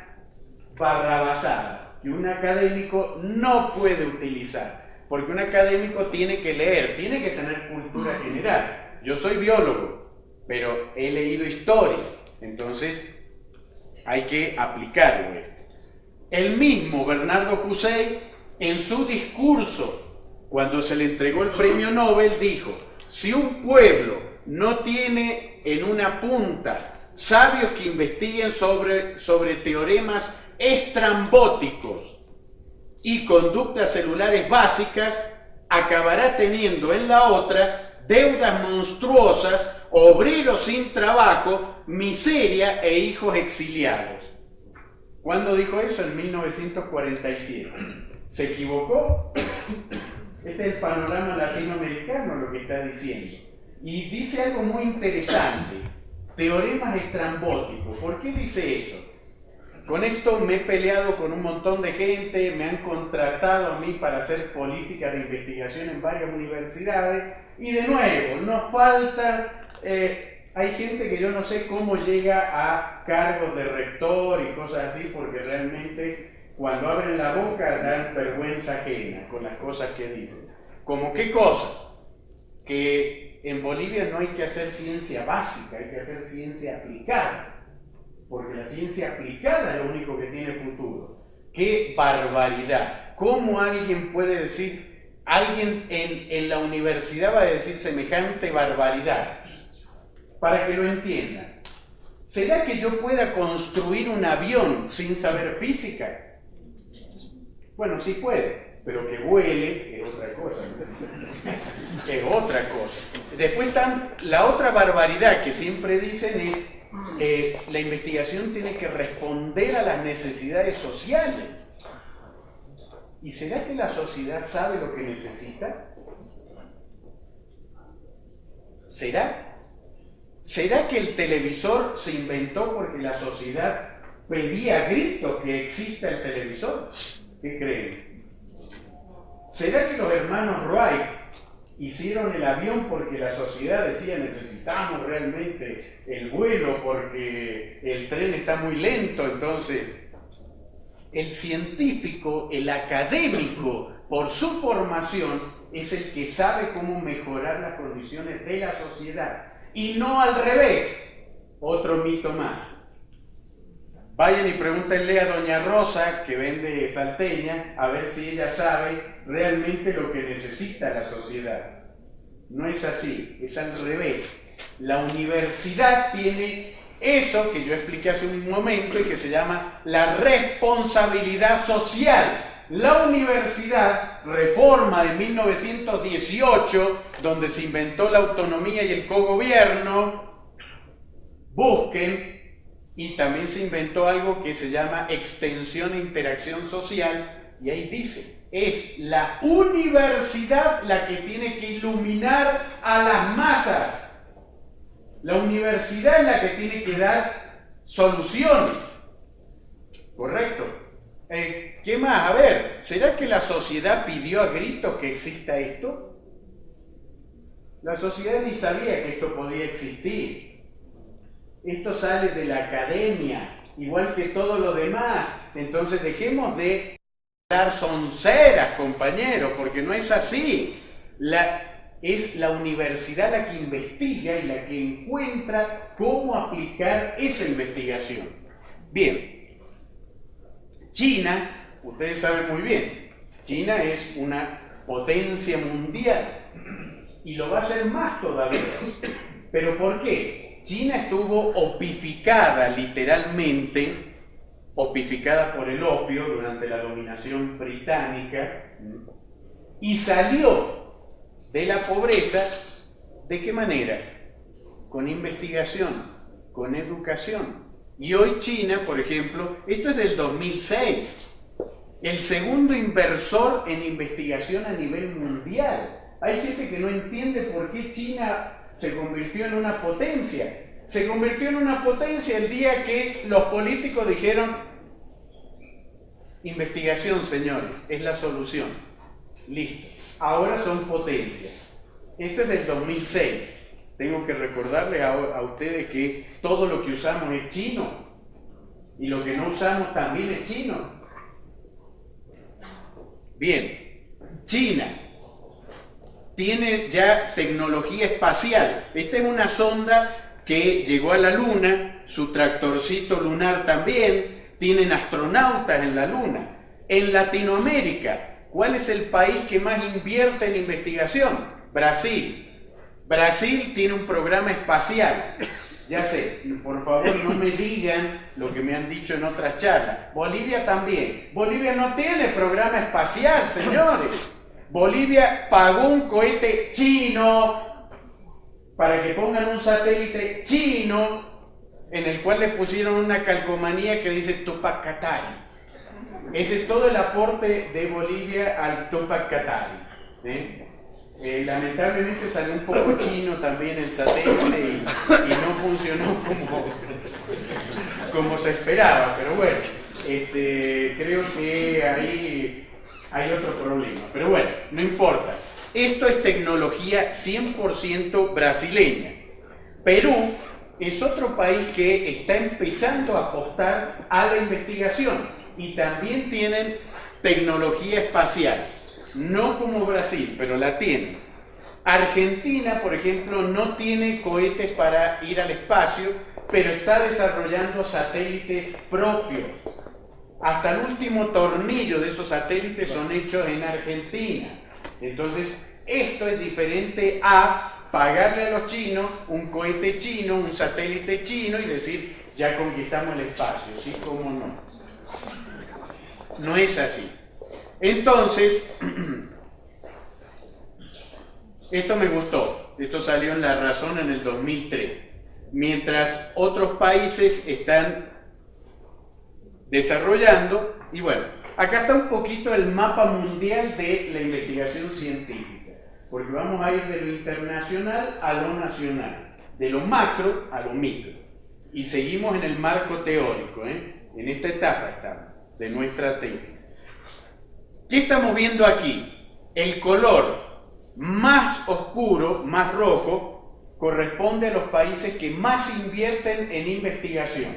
D: barrabasada que un académico no puede utilizar. Porque un académico tiene que leer, tiene que tener cultura general. Yo soy biólogo, pero he leído historia, entonces hay que aplicarlo. El mismo Bernardo Hussein, en su discurso, cuando se le entregó el premio Nobel, dijo: si un pueblo no tiene en una punta sabios que investiguen sobre teoremas estrambóticos y conductas celulares básicas, acabará teniendo en la otra deudas monstruosas, obreros sin trabajo, miseria e hijos exiliados. ¿Cuándo dijo eso? En 1947. ¿Se equivocó? Este es el panorama latinoamericano lo que está diciendo. Y dice algo muy interesante: teoremas estrambóticos. ¿Por qué dice eso? Con esto me he peleado con un montón de gente, me han contratado a mí para hacer políticas de investigación en varias universidades, y de nuevo, nos falta, hay gente que yo no sé cómo llega a cargos de rector y cosas así, porque realmente cuando abren la boca dan vergüenza ajena con las cosas que dicen. ¿Cómo qué cosas? Que en Bolivia no hay que hacer ciencia básica, hay que hacer ciencia aplicada. Porque la ciencia aplicada es lo único que tiene futuro. ¡Qué barbaridad! ¿Cómo alguien puede decir, alguien en la universidad va a decir semejante barbaridad? Para que lo entiendan. ¿Será que yo pueda construir un avión sin saber física? Bueno, sí puede, pero que vuele es otra cosa. Es otra cosa. Después están la otra barbaridad que siempre dicen es: la investigación tiene que responder a las necesidades sociales. ¿Y será que la sociedad sabe lo que necesita? ¿Será? ¿Será que el televisor se inventó porque la sociedad pedía a gritos que exista el televisor? ¿Qué creen? ¿Será que los hermanos Wright hicieron el avión porque la sociedad decía necesitamos realmente el vuelo porque el tren está muy lento? Entonces, el científico, el académico, por su formación, es el que sabe cómo mejorar las condiciones de la sociedad y no al revés. Otro mito más. Vayan y pregúntenle a doña Rosa, que vende salteña, a ver si ella sabe realmente lo que necesita la sociedad. No es así, es al revés. La universidad tiene eso que yo expliqué hace un momento y que se llama la responsabilidad social. La universidad, reforma de 1918, donde se inventó la autonomía y el cogobierno, busquen Y también se inventó algo que se llama extensión e interacción social, y ahí dice, es la universidad la que tiene que iluminar a las masas. La universidad es la que tiene que dar soluciones. ¿Correcto? ¿Qué más? A ver, ¿será que la sociedad pidió a gritos que exista esto? La sociedad ni sabía que esto podía existir. Esto sale de la academia, igual que todo lo demás. Entonces dejemos de dar sonceras, compañeros, porque no es así. Es la universidad la que investiga y la que encuentra cómo aplicar esa investigación. Bien, China, ustedes saben muy bien, China es una potencia mundial y lo va a ser más todavía. ¿Pero por qué? China estuvo opificada, literalmente, opificada por el opio durante la dominación británica, y salió de la pobreza. ¿De qué manera? Con investigación, con educación. Y hoy China, por ejemplo, esto es del 2006, el segundo inversor en investigación a nivel mundial. Hay gente que no entiende por qué China se convirtió en una potencia. Se convirtió en una potencia el día que los políticos dijeron: investigación, señores, es la solución. Listo. Ahora son potencias. Esto es del 2006. Tengo que recordarles a ustedes que todo lo que usamos es chino y lo que no usamos también es chino. Bien, China tiene ya tecnología espacial. Esta es una sonda que llegó a la Luna, su tractorcito lunar también, tienen astronautas en la Luna. En Latinoamérica, ¿cuál es el país que más invierte en investigación? Brasil. Brasil tiene un programa espacial. Ya sé, por favor no me digan lo que me han dicho en otras charlas. Bolivia también. Bolivia no tiene programa espacial, señores. Bolivia pagó un cohete chino para que pongan un satélite chino en el cual le pusieron una calcomanía que dice Tupac Katari. Ese es todo el aporte de Bolivia al Tupac Katari. Lamentablemente salió un poco chino también el satélite y no funcionó como se esperaba, pero bueno, creo que ahí hay otro problema, pero bueno, no importa. Esto es tecnología 100% brasileña. Perú es otro país que está empezando a apostar a la investigación y también tienen tecnología espacial. No como Brasil, pero la tiene. Argentina, por ejemplo, no tiene cohetes para ir al espacio, pero está desarrollando satélites propios. Hasta el último tornillo de esos satélites son hechos en Argentina. Entonces, esto es diferente a pagarle a los chinos un cohete chino, un satélite chino y decir, ya conquistamos el espacio. ¿Sí? ¿Cómo no? No es así. Entonces, esto me gustó, esto salió en La Razón en el 2003, mientras otros países están desarrollando, y bueno, acá está un poquito el mapa mundial de la investigación científica, porque vamos a ir de lo internacional a lo nacional, de lo macro a lo micro, y seguimos en el marco teórico, en esta etapa estamos, de nuestra tesis. ¿Qué estamos viendo aquí? El color más oscuro, más rojo, corresponde a los países que más invierten en investigación.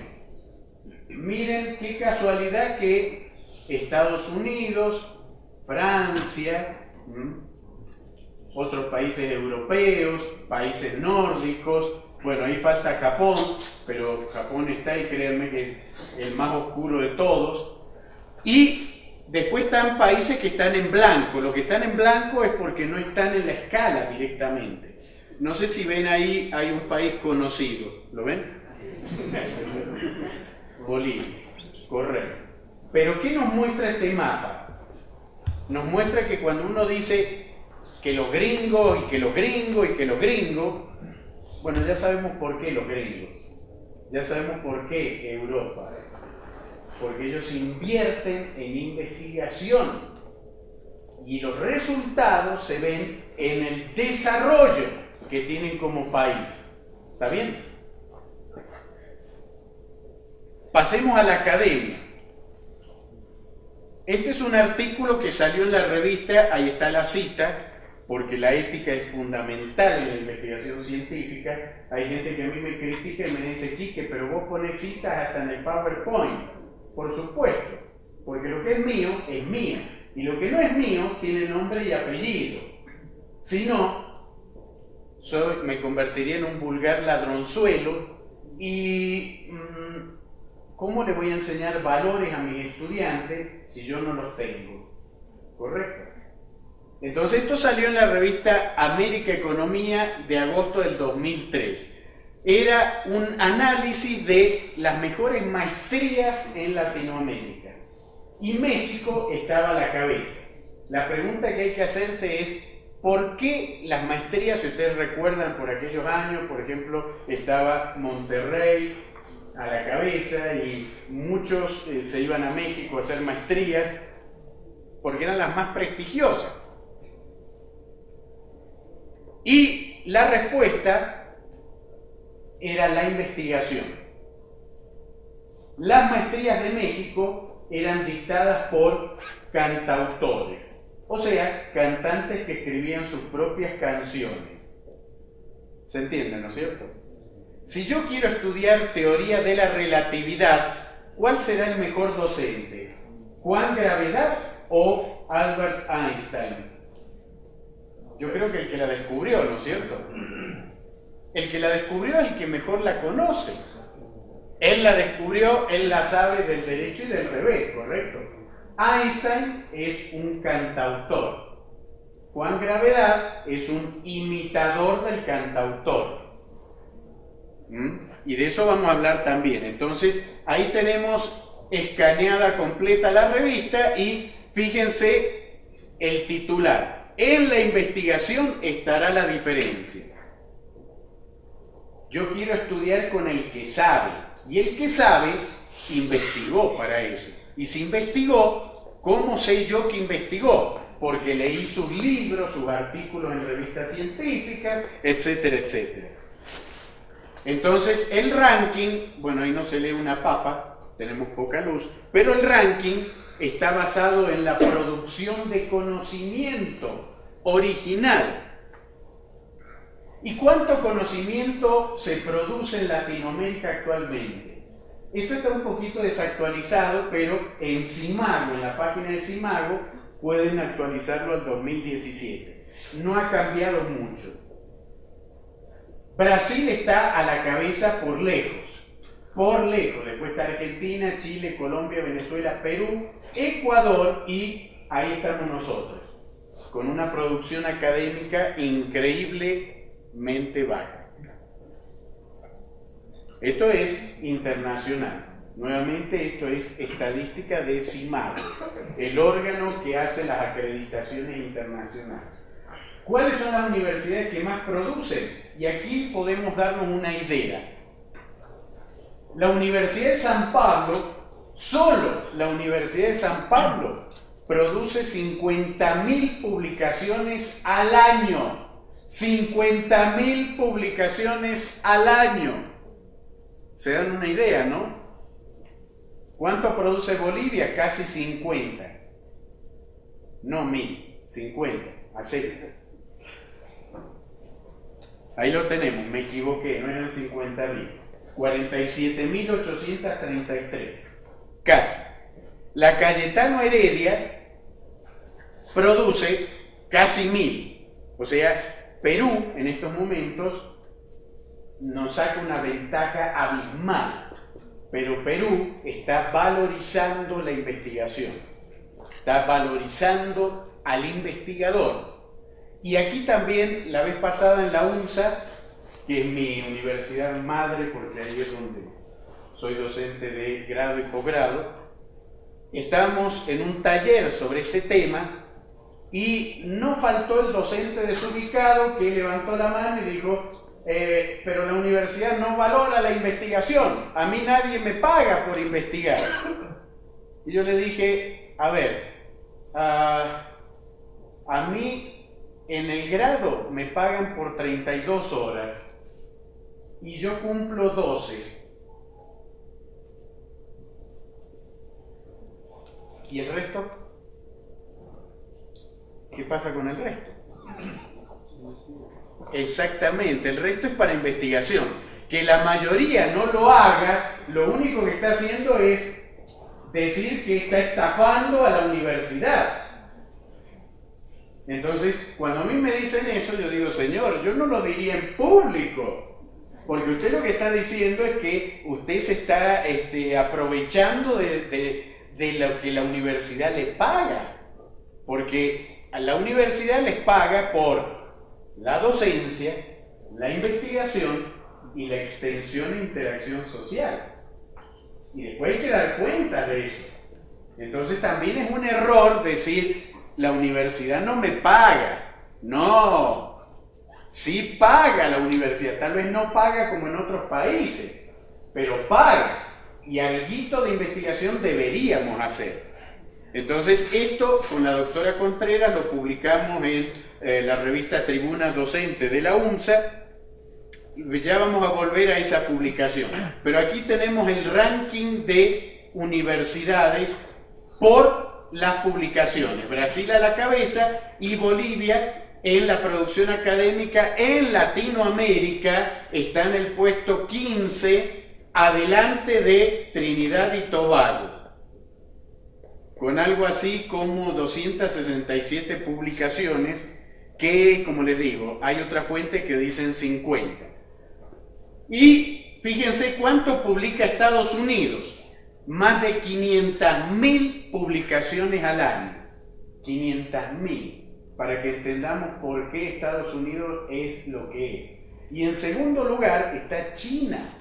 D: Miren qué casualidad que Estados Unidos, Francia, otros países europeos, países nórdicos, bueno, ahí falta Japón, pero Japón está ahí, créanme que es el más oscuro de todos. Y después están países que están en blanco. Lo que están en blanco es porque no están en la escala directamente. No sé si ven ahí, hay un país conocido. ¿Lo ven? Bolivia. Correcto. Pero ¿qué nos muestra este mapa? Nos muestra que cuando uno dice que los gringos, y que los gringos, y que los gringos, bueno, ya sabemos por qué los gringos. Ya sabemos por qué Europa. Porque ellos invierten en investigación y los resultados se ven en el desarrollo que tienen como país. ¿Está bien? Pasemos a la academia. Este es un artículo que salió en la revista, ahí está la cita, porque la ética es fundamental en la investigación científica. Hay gente que a mí me critica y me dice, Quique, pero vos pones citas hasta en el PowerPoint. Por supuesto, porque lo que es mío, y lo que no es mío, tiene nombre y apellido. Si no, me convertiría en un vulgar ladronzuelo y ¿cómo le voy a enseñar valores a mis estudiantes si yo no los tengo? ¿Correcto? Entonces esto salió en la revista América Economía de agosto del 2003. Era un análisis de las mejores maestrías en Latinoamérica. Y México estaba a la cabeza. La pregunta que hay que hacerse es, ¿por qué las maestrías, si ustedes recuerdan por aquellos años, por ejemplo, estaba Monterrey a la cabeza y muchos se iban a México a hacer maestrías porque eran las más prestigiosas? Y la respuesta era la investigación. Las maestrías de México eran dictadas por cantautores, o sea, cantantes que escribían sus propias canciones. ¿Se entiende, no es cierto? Si yo quiero estudiar teoría de la relatividad, ¿cuál será el mejor docente? ¿Juan Gravedad o Albert Einstein? Yo creo que el que la descubrió, ¿no es cierto? El que la descubrió es el que mejor la conoce. Él la descubrió, él la sabe del derecho y del revés, ¿correcto? Einstein es un cantautor. Juan Gravedad es un imitador del cantautor. Y de eso vamos a hablar también. Entonces, ahí tenemos escaneada completa la revista y fíjense el titular. En la investigación estará la diferencia. Yo quiero estudiar con el que sabe, y el que sabe investigó para eso. Y si investigó, ¿cómo sé yo que investigó? Porque leí sus libros, sus artículos en revistas científicas, etcétera, etcétera. Entonces, el ranking, bueno, ahí no se lee una papa, tenemos poca luz, pero el ranking está basado en la producción de conocimiento original. ¿Y cuánto conocimiento se produce en Latinoamérica actualmente? Esto está un poquito desactualizado, pero en CIMAGO, en la página de CIMAGO, pueden actualizarlo al 2017. No ha cambiado mucho. Brasil está a la cabeza por lejos. Después está Argentina, Chile, Colombia, Venezuela, Perú, Ecuador y ahí estamos nosotros, con una producción académica increíblemente baja. Esto es internacional. Nuevamente, esto es estadística de CIMAGO, el órgano que hace las acreditaciones internacionales. ¿Cuáles son las universidades que más producen? Y aquí podemos darnos una idea. La Universidad de San Pablo, solo la Universidad de San Pablo, produce 50.000 publicaciones al año. 50.000 publicaciones al año. Se dan una idea, ¿no? ¿Cuánto produce Bolivia? Casi 50. No 1.000, 50, a secas. Ahí lo tenemos, me equivoqué, no eran 50.000. 47.833, casi. La Cayetano Heredia produce casi 1.000. O sea, Perú en estos momentos nos saca una ventaja abismal, pero Perú está valorizando la investigación, está valorizando al investigador. Y aquí también, la vez pasada en la UNSA, que es mi universidad madre, porque ahí es donde soy docente de grado y posgrado, estamos en un taller sobre este tema y no faltó el docente desubicado que levantó la mano y dijo: pero la universidad no valora la investigación. A mí nadie me paga por investigar. Y yo le dije, a ver, a mí en el grado me pagan por 32 horas y yo cumplo 12. ¿Y el resto? ¿Qué pasa con el resto? Exactamente, el resto es para investigación. Que la mayoría no lo haga, lo único que está haciendo es decir que está estafando a la universidad. Entonces, cuando a mí me dicen eso, yo digo, señor, yo no lo diría en público, porque usted lo que está diciendo es que usted se está aprovechando de lo que la universidad le paga, porque a la universidad les paga por la docencia, la investigación y la extensión e interacción social. Y después hay que dar cuenta de eso. Entonces también es un error decir, la universidad no me paga. No, sí paga la universidad, tal vez no paga como en otros países, pero paga. Y alguito de investigación deberíamos hacer. Entonces esto con la doctora Contreras lo publicamos en la revista Tribuna Docente de la UNSA. Ya vamos a volver a esa publicación. Pero aquí tenemos el ranking de universidades por las publicaciones. Brasil a la cabeza y Bolivia en la producción académica en Latinoamérica está en el puesto 15, adelante de Trinidad y Tobago, con algo así como 267 publicaciones que, como les digo, hay otra fuente que dicen 50. Y fíjense cuánto publica Estados Unidos, más de 500.000 publicaciones al año, 500.000, para que entendamos por qué Estados Unidos es lo que es. Y en segundo lugar está China.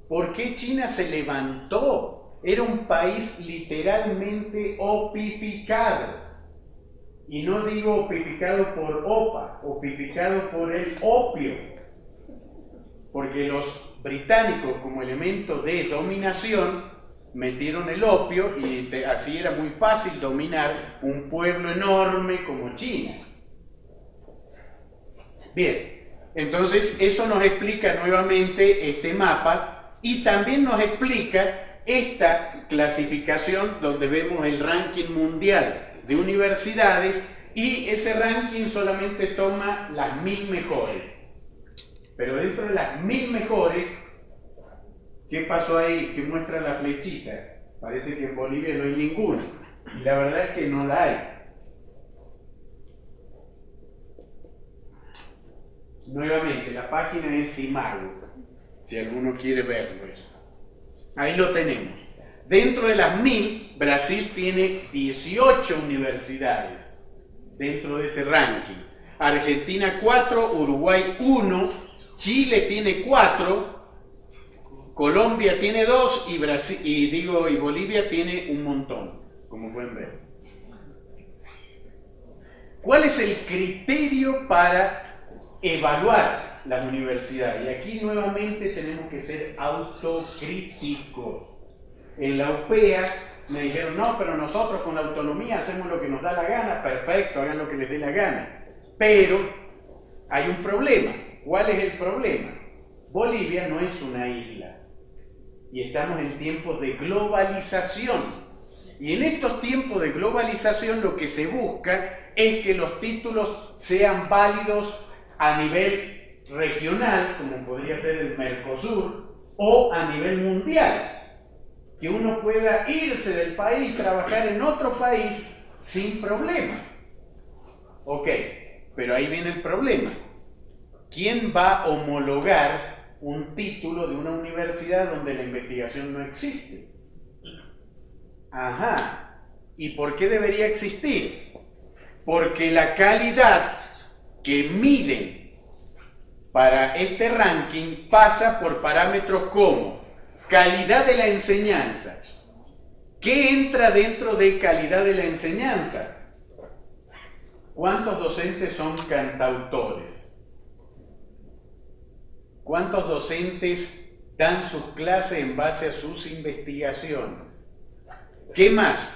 D: ¿Por qué China se levantó? Era un país literalmente opificado. Y no digo opificado por OPA, opificado por el opio. Porque los británicos, como elemento de dominación, metieron el opio y así era muy fácil dominar un pueblo enorme como China. Bien, entonces eso nos explica nuevamente este mapa y también nos explica esta clasificación donde vemos el ranking mundial de universidades y ese ranking solamente toma las 1000 mejores. Pero dentro de las 1000 mejores, ¿qué pasó ahí? ¿Qué muestra la flechita? Parece que en Bolivia no hay ninguna. Y la verdad es que no la hay. Nuevamente, la página es Simago, si alguno quiere verlo eso. Ahí lo tenemos. Dentro de las 1000, Brasil tiene 18 universidades dentro de ese ranking. Argentina 4, Uruguay 1, Chile tiene 4, Colombia tiene 2 y Bolivia tiene un montón, como pueden ver. ¿Cuál es el criterio para evaluar las universidades? Y aquí nuevamente tenemos que ser autocríticos. En la UPEA me dijeron, no, pero nosotros con la autonomía hacemos lo que nos da la gana. Perfecto, hagan lo que les dé la gana. Pero hay un problema. ¿Cuál es el problema? Bolivia no es una isla y estamos en tiempos de globalización. Y en estos tiempos de globalización lo que se busca es que los títulos sean válidos a nivel regional, como podría ser el Mercosur, o a nivel mundial. Que uno pueda irse del país y trabajar en otro país sin problemas. Ok, pero ahí viene el problema. ¿Quién va a homologar un título de una universidad donde la investigación no existe? Ajá. ¿Y por qué debería existir? Porque la calidad que miden para este ranking pasa por parámetros como calidad de la enseñanza. ¿Qué entra dentro de calidad de la enseñanza? ¿Cuántos docentes son cantautores? ¿Cuántos docentes dan sus clases en base a sus investigaciones? ¿Qué más?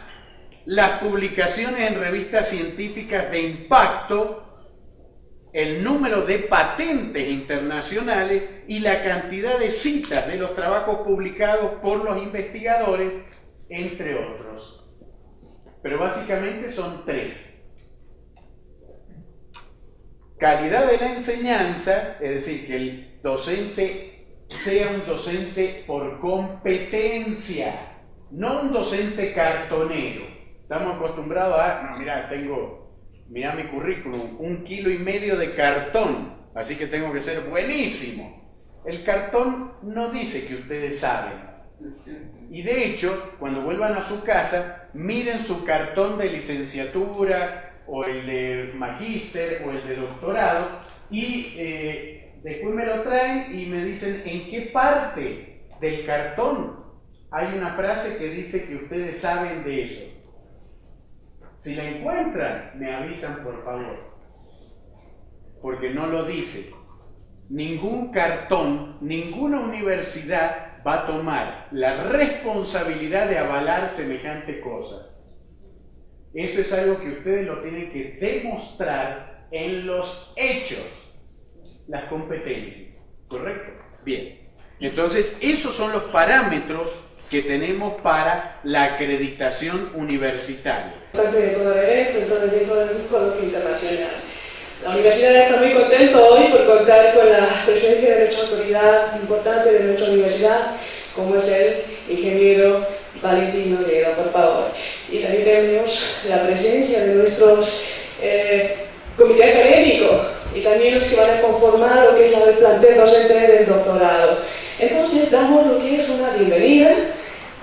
D: Las publicaciones en revistas científicas de impacto, el número de patentes internacionales y la cantidad de citas de los trabajos publicados por los investigadores, entre otros. Pero básicamente son 3. Calidad de la enseñanza, es decir, que el docente sea un docente por competencia, no un docente cartonero. Estamos acostumbrados a, no, mira mi currículum, 1,5 kilos de cartón, así que tengo que ser buenísimo. El cartón no dice que ustedes saben. Y de hecho, cuando vuelvan a su casa, miren su cartón de licenciatura, o el de magíster, o el de doctorado, y después me lo traen y me dicen en qué parte del cartón hay una frase que dice que ustedes saben de eso. Si la encuentran, me avisan por favor, porque no lo dice. Ningún cartón, ninguna universidad va a tomar la responsabilidad de avalar semejante cosa. Eso es algo que ustedes lo tienen que demostrar en los hechos, las competencias, ¿correcto? Bien, entonces esos son los parámetros que tenemos para la acreditación universitaria.
E: De todo evento, dentro del coloquio internacional. La universidad está muy contenta hoy por contar con la presencia de nuestra autoridad importante de nuestra universidad, como es el ingeniero Valentino Guerra, por favor. Y también tenemos la presencia de nuestros comité académico y también los que van a conformar lo que es el plantel docente del doctorado. Entonces damos lo que es una bienvenida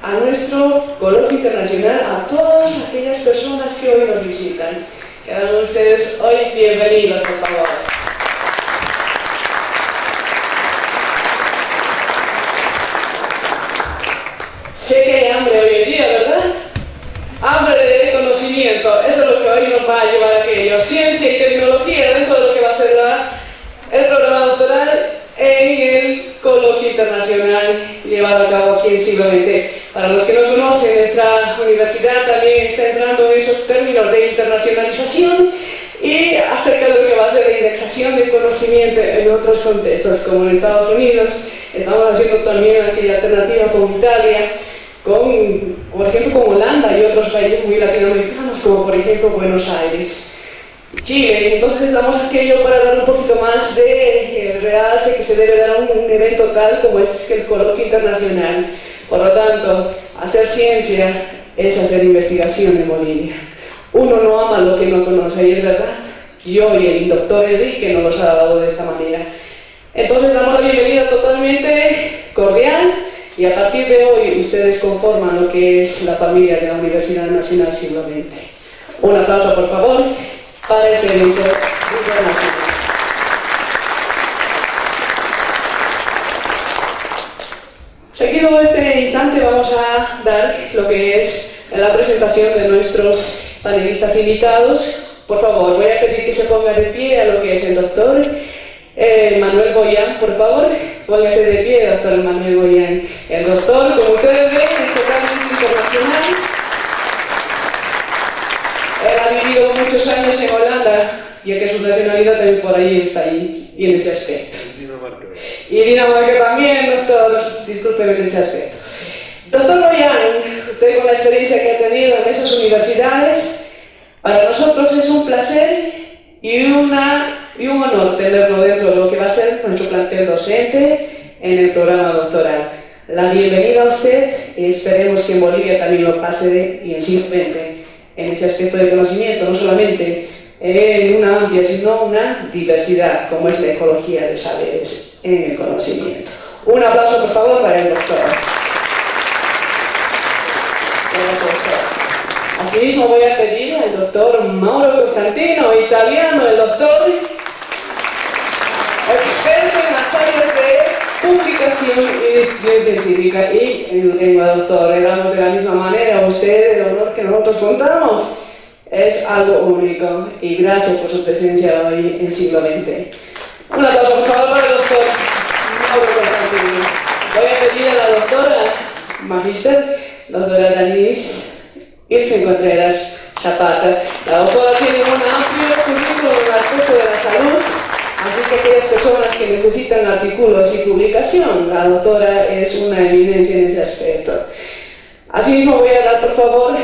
E: a nuestro coloquio internacional a todas aquellas personas que hoy nos visitan. Quedan ustedes hoy bienvenidos, por favor. Sé que hay hambre hoy en día, ¿verdad? Hambre de conocimiento, eso es lo que hoy nos va a llevar a aquello. Ciencia y tecnología dentro de lo que va a ser el programa doctoral en el coloquio internacional llevado a cabo aquí en siglo XX. Para los que no conocen, nuestra universidad también está entrando en esos términos de internacionalización y acerca de lo que va a ser la indexación del conocimiento en otros contextos, como en Estados Unidos. Estamos haciendo también aquella alternativa con Italia, por ejemplo, con Holanda y otros países muy latinoamericanos, como por ejemplo Buenos Aires. Chile, entonces damos aquello para dar un poquito más de realce que se debe dar a un evento tal como es el coloquio internacional. Por lo tanto, hacer ciencia es hacer investigación en Bolivia. Uno no ama lo que no conoce, y es verdad. Yo y el doctor Enrique nos los ha dado de esta manera. Entonces damos la bienvenida totalmente cordial y a partir de hoy ustedes conforman lo que es la familia de la Universidad Nacional Siglo XX. Un aplauso, por favor, para este evento internacional. Seguido este instante vamos a dar lo que es la presentación de nuestros panelistas invitados. Por favor, voy a pedir que se ponga de pie a lo que es el doctor Manuel Goyán, por favor. Póngase de pie, doctor Manuel Goyán. El doctor, como ustedes ven, es totalmente internacional. Él ha vivido muchos años en Holanda, ya que su nacionalidad también por ahí está ahí, y en ese aspecto. Y Dinamarca también, doctor, discúlpeme en ese aspecto. Doctor Goyán, usted con la experiencia que ha tenido en esas universidades, para nosotros es un placer y un honor tenerlo dentro de lo que va a ser nuestro plantel docente en el programa doctoral. La bienvenida a usted y esperemos que en Bolivia también lo pase bien, simplemente en ese aspecto de conocimiento, no solamente en una amplia, sino una diversidad, como es la ecología de saberes en el conocimiento. Un aplauso, por favor, para el doctor. Gracias, doctor. Asimismo, voy a pedir al doctor Mauro Constantino, italiano, el doctor, experto en las áreas de publicación y difusión científica y en lengua, doctor. Le damos de la misma manera a usted el honor que nosotros contamos. Es algo único y gracias por su presencia hoy en siglo XX. Un aplauso, por favor, para el doctor. Mauro Constantino. Voy a pedir a la doctora Magíster, doctora Danis Ilse Contreras Zapata. La doctora tiene un amplio currículum en el aspecto de la salud, así que aquellas personas que necesitan artículos y publicación, la doctora es una eminencia en ese aspecto. Asimismo voy a dar, por favor,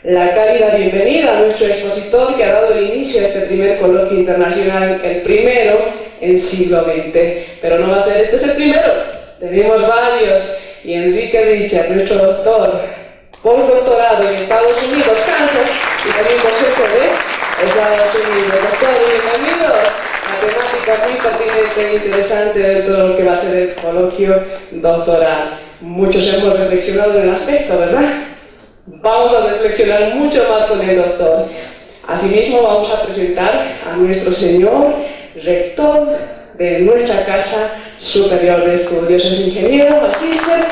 E: la cálida bienvenida a nuestro expositor que ha dado el inicio a este primer coloquio internacional, el primero en siglo XX. Pero no va a ser este es el primero, tenemos varios, y Enrique Richard, nuestro doctor, postdoctorado en Estados Unidos, Kansas, y también docente de Estados Unidos. Doctor, bienvenido. La temática muy pertinente e interesante de todo lo que va a ser el coloquio doctoral. Muchos hemos reflexionado en el aspecto, ¿verdad? Vamos a reflexionar mucho más con el doctor. Asimismo, vamos a presentar a nuestro señor rector de nuestra Casa Superior de Estudios, el ingeniero magíster,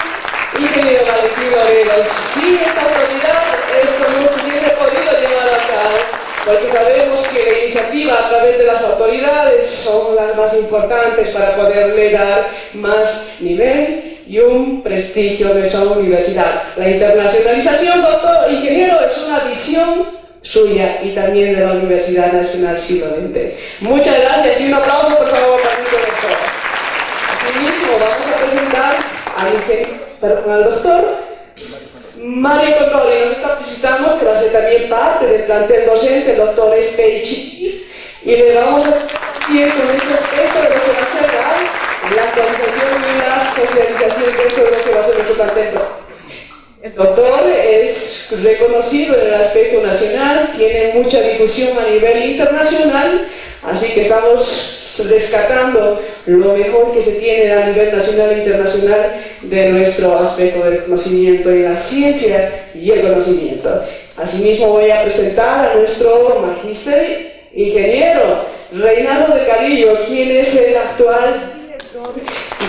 E: ingeniero Valentín Loredo. Sin esta autoridad, esto no se hubiese podido llevar a cabo, porque sabemos que la iniciativa a través de las autoridades son las más importantes para poderle dar más nivel y un prestigio a nuestra universidad. La internacionalización, doctor ingeniero, es una visión suya y también de la Universidad Nacional Siglo XX. Muchas gracias y un aplauso por favor para mi doctor. Asimismo vamos a presentar al doctor Mario Cotori. Nos está visitando, que va a ser también parte del plantel docente, el doctor Speichi, y le vamos a compartir con ese aspecto de lo que va a ser la actualización y la socialización dentro de lo que va a ser nuestro plantel. El doctor es reconocido en el aspecto nacional, tiene mucha difusión a nivel internacional, así que estamos rescatando lo mejor que se tiene a nivel nacional e internacional de nuestro aspecto del conocimiento y la ciencia y el conocimiento. Asimismo voy a presentar a nuestro magíster ingeniero Reinaldo Delgadillo, quien es el actual director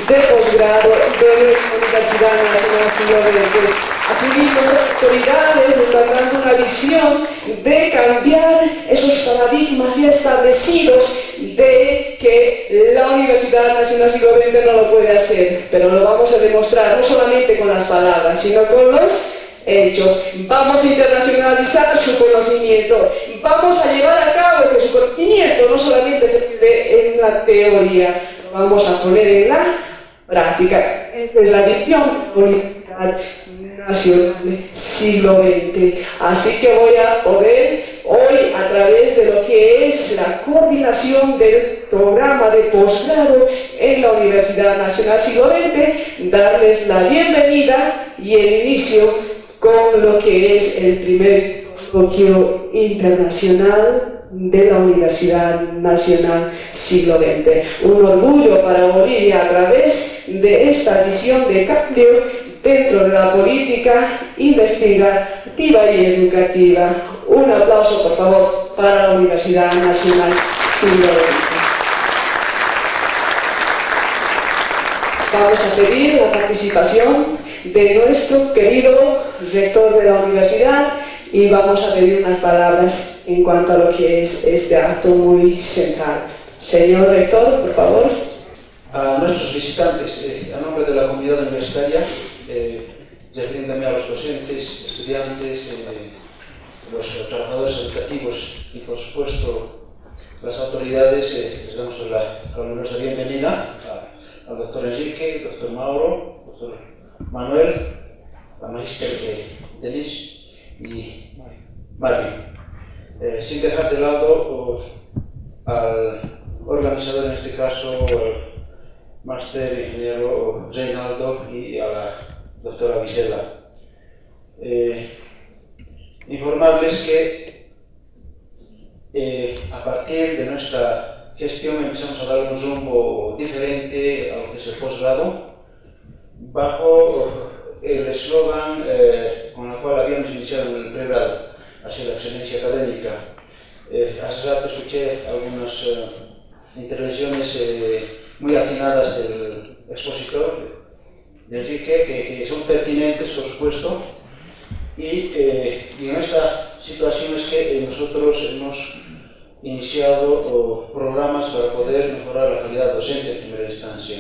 E: de posgrado de nuestra Universidad Nacional Siglo XX. Asimismo, las autoridades están dando una visión de cambiar esos paradigmas ya establecidos de que la Universidad Nacional Siglo XX no lo puede hacer, pero lo vamos a demostrar no solamente con las palabras, sino con los hechos. Vamos a internacionalizar su conocimiento, vamos a llevar a cabo que su conocimiento no solamente se quede en la teoría, lo vamos a poner en la práctica. Esa es la visión de la Universidad Nacional Siglo XX. Así que voy a poder hoy, a través de lo que es la coordinación del programa de posgrado en la Universidad Nacional Siglo XX, darles la bienvenida y el inicio con lo que es el primer coloquio internacional de la Universidad Nacional Siglo XX. Un orgullo para Bolivia a través de esta visión de cambio dentro de la política investigativa y educativa. Un aplauso, por favor, para la Universidad Nacional Siglo XX. Vamos a pedir la participación de nuestro querido rector de la universidad y vamos a pedir unas palabras en cuanto a lo que es este acto muy central. Señor rector, por favor.
F: A nuestros visitantes, a nombre de la comunidad universitaria, refiriéndome a los docentes, estudiantes, los trabajadores educativos y, por supuesto, las autoridades, les damos la calurosa bienvenida al doctor Enrique, al doctor Mauro, al doctor Manuel, la magíster Denise y Mario. Sin dejar de lado al organizador, en este caso, al máster ingeniero Reinaldo y a la doctora Gisela. Informarles que a partir de nuestra gestión empezamos a dar un rumbo diferente a lo que es el posgrado, bajo el eslogan con el cual habíamos iniciado en el pregrado, hacia la excelencia académica. Hace rato escuché algunas intervenciones muy atinadas del expositor, de Enrique, que son pertinentes, por supuesto, y en esta situación es que nosotros hemos iniciado programas para poder mejorar la calidad docente en primera instancia.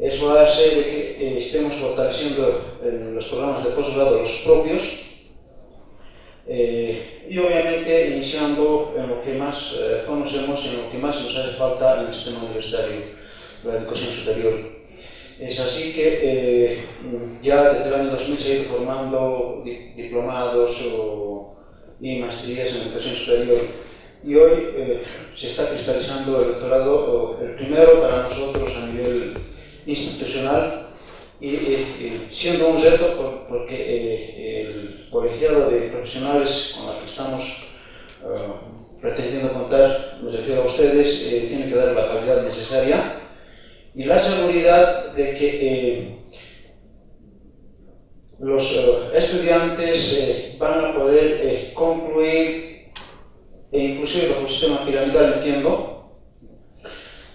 F: Eso hace de que estemos fortaleciendo los programas de posgrado los propios y obviamente iniciando en lo que más conocemos y en lo que más nos hace falta en el sistema universitario, la educación superior. Es así que ya desde el año 2000 se ha ido formando diplomados y maestrías en educación superior y hoy se está cristalizando el doctorado, el primero para nosotros a nivel institucional y siendo un reto porque el colegiado de profesionales con el que estamos pretendiendo contar, me refiero a ustedes, tiene que dar la calidad necesaria y la seguridad de que los estudiantes van a poder concluir e inclusive bajo el sistema piramidal, entiendo,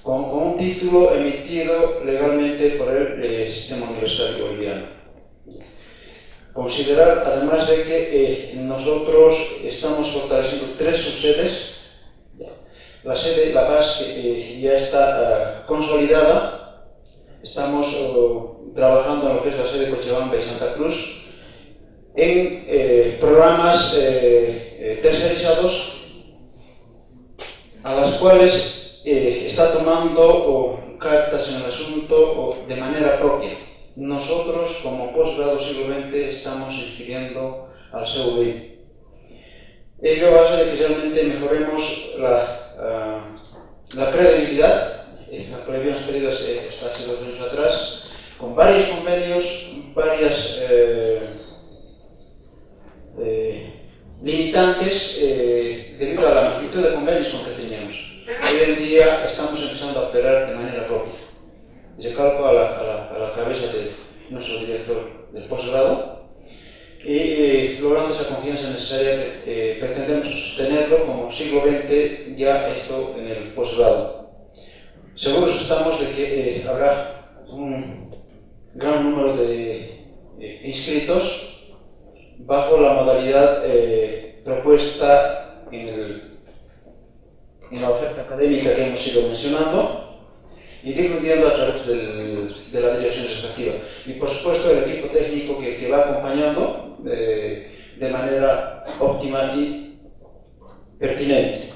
F: con un título emitido legalmente por el sistema universitario boliviano. Considerar además de que nosotros estamos fortaleciendo 3 subsedes. La sede de La Paz ya está consolidada. Estamos trabajando en lo que es la sede de Cochabamba y Santa Cruz en programas tercerizados a las cuales está tomando cartas en el asunto de manera propia. Nosotros, como posgrado siglo XX, estamos inscribiendo al CUBI. Ello hace de que realmente mejoremos la credibilidad, la que habíamos pedido hasta hace 2 años atrás, con varios convenios, varias limitantes debido a la magnitud de convenios con que teníamos. Hoy en día estamos empezando a operar de manera propia. Se calco a la cabeza de nuestro director del posgrado y logrando esa confianza necesaria pretendemos sostenerlo como siglo XX ya esto en el posgrado. Seguros estamos de que habrá un gran número de inscritos bajo la modalidad propuesta en la oferta académica que hemos ido mencionando y difundiendo a través de la dirección respectiva. Y por supuesto el equipo técnico que va acompañando de manera óptima y pertinente.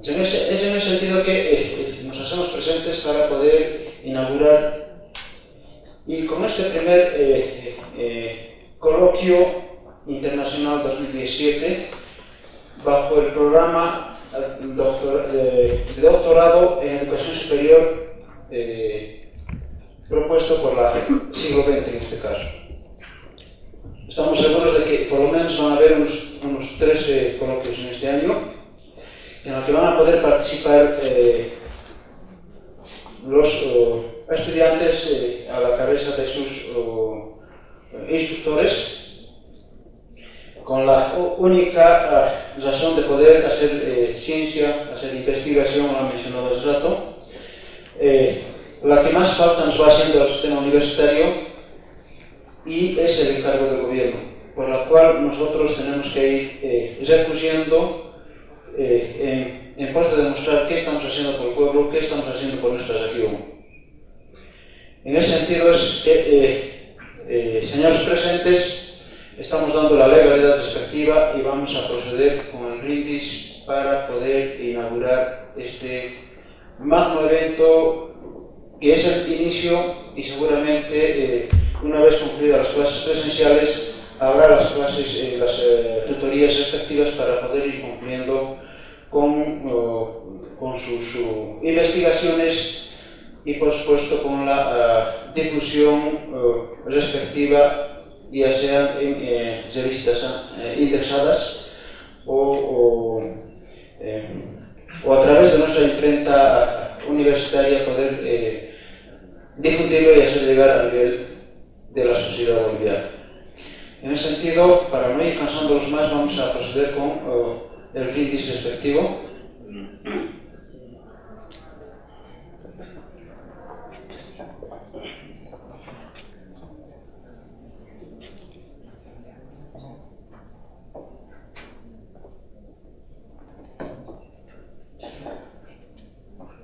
F: Es en ese sentido que nos hacemos presentes para poder inaugurar y con este primer coloquio internacional 2017 bajo el programa de doctorado en educación superior propuesto por la siglo XX en este caso. Estamos seguros de que por lo menos van a haber unos 13 coloquios en este año en los que van a poder participar los estudiantes a la cabeza de sus instructores con la única razón de poder hacer ciencia, hacer investigación, lo han mencionado hace rato. La que más falta nos va haciendo al sistema universitario y es el encargo del gobierno, por la cual nosotros tenemos que ir recurriendo en pos de demostrar qué estamos haciendo por el pueblo, qué estamos haciendo por nuestra región. En ese sentido es que, señores presentes, estamos dando la legalidad respectiva y vamos a proceder con el brindis para poder inaugurar este magno evento que es el inicio y seguramente una vez concluidas las clases presenciales habrá las clases, las tutorías respectivas para poder ir cumpliendo con sus investigaciones y por supuesto con la difusión respectiva, ya sean en revistas indexadas o a través de nuestra imprenta universitaria poder difundirlo y hacer llegar a nivel de la sociedad boliviana. En ese sentido, para no ir cansándolos más, vamos a proceder con el brindis respectivo.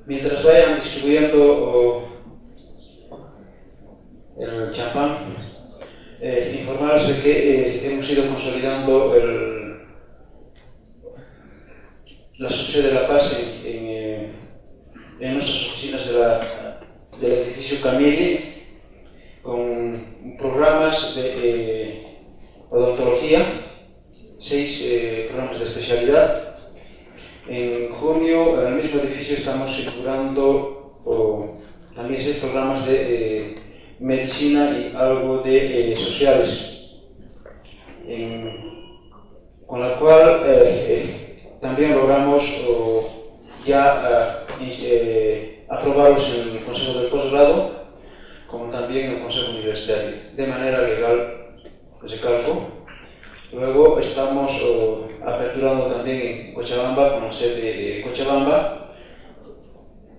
F: Mientras vayan distribuyendo de que hemos ido consolidando la subsede de La Paz en nuestras oficinas del edificio Camille, con programas de odontología, 6 programas de especialidad. En junio, en el mismo edificio, estamos inaugurando también 6 programas de medicina y algo de sociales, con la cual también logramos ya aprobarlos en el Consejo del Posgrado, como también en el Consejo Universitario, de manera legal, recalco. Luego estamos aperturando también en Cochabamba, con la sede de Cochabamba,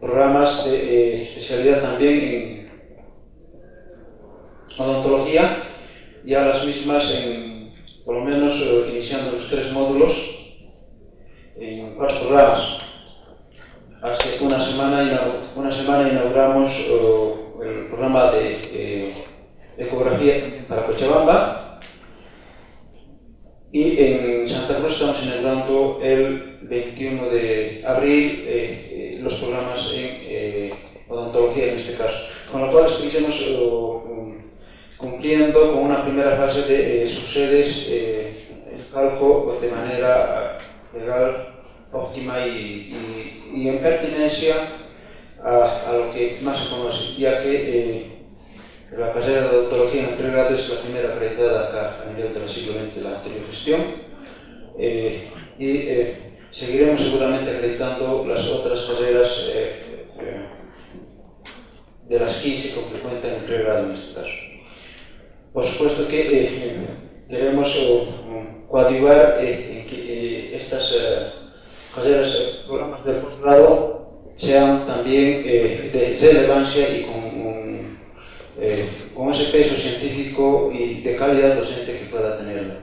F: programas de especialidad también en odontología, ya las mismas por lo menos iniciando los 3 módulos en 4 programas. Hace una semana inauguramos el programa de ecografía para Cochabamba, y en Santa Cruz estamos inaugurando el 21 de abril los programas en odontología en este caso, con lo cual estamos cumpliendo con una primera fase de subsedes el calco de manera legal, óptima y en pertinencia a lo que más se conoce, ya que la carrera de odontología en pregrado es la primera acreditada acá a nivel del siglo XX, la anterior gestión, y seguiremos seguramente acreditando las otras carreras de las 15 con que cuentan en pregrado en este caso. Por supuesto que debemos coadyuvar en que estas carreras, programas de posgrado sean también de relevancia y con ese peso científico y de calidad docente que pueda tenerla.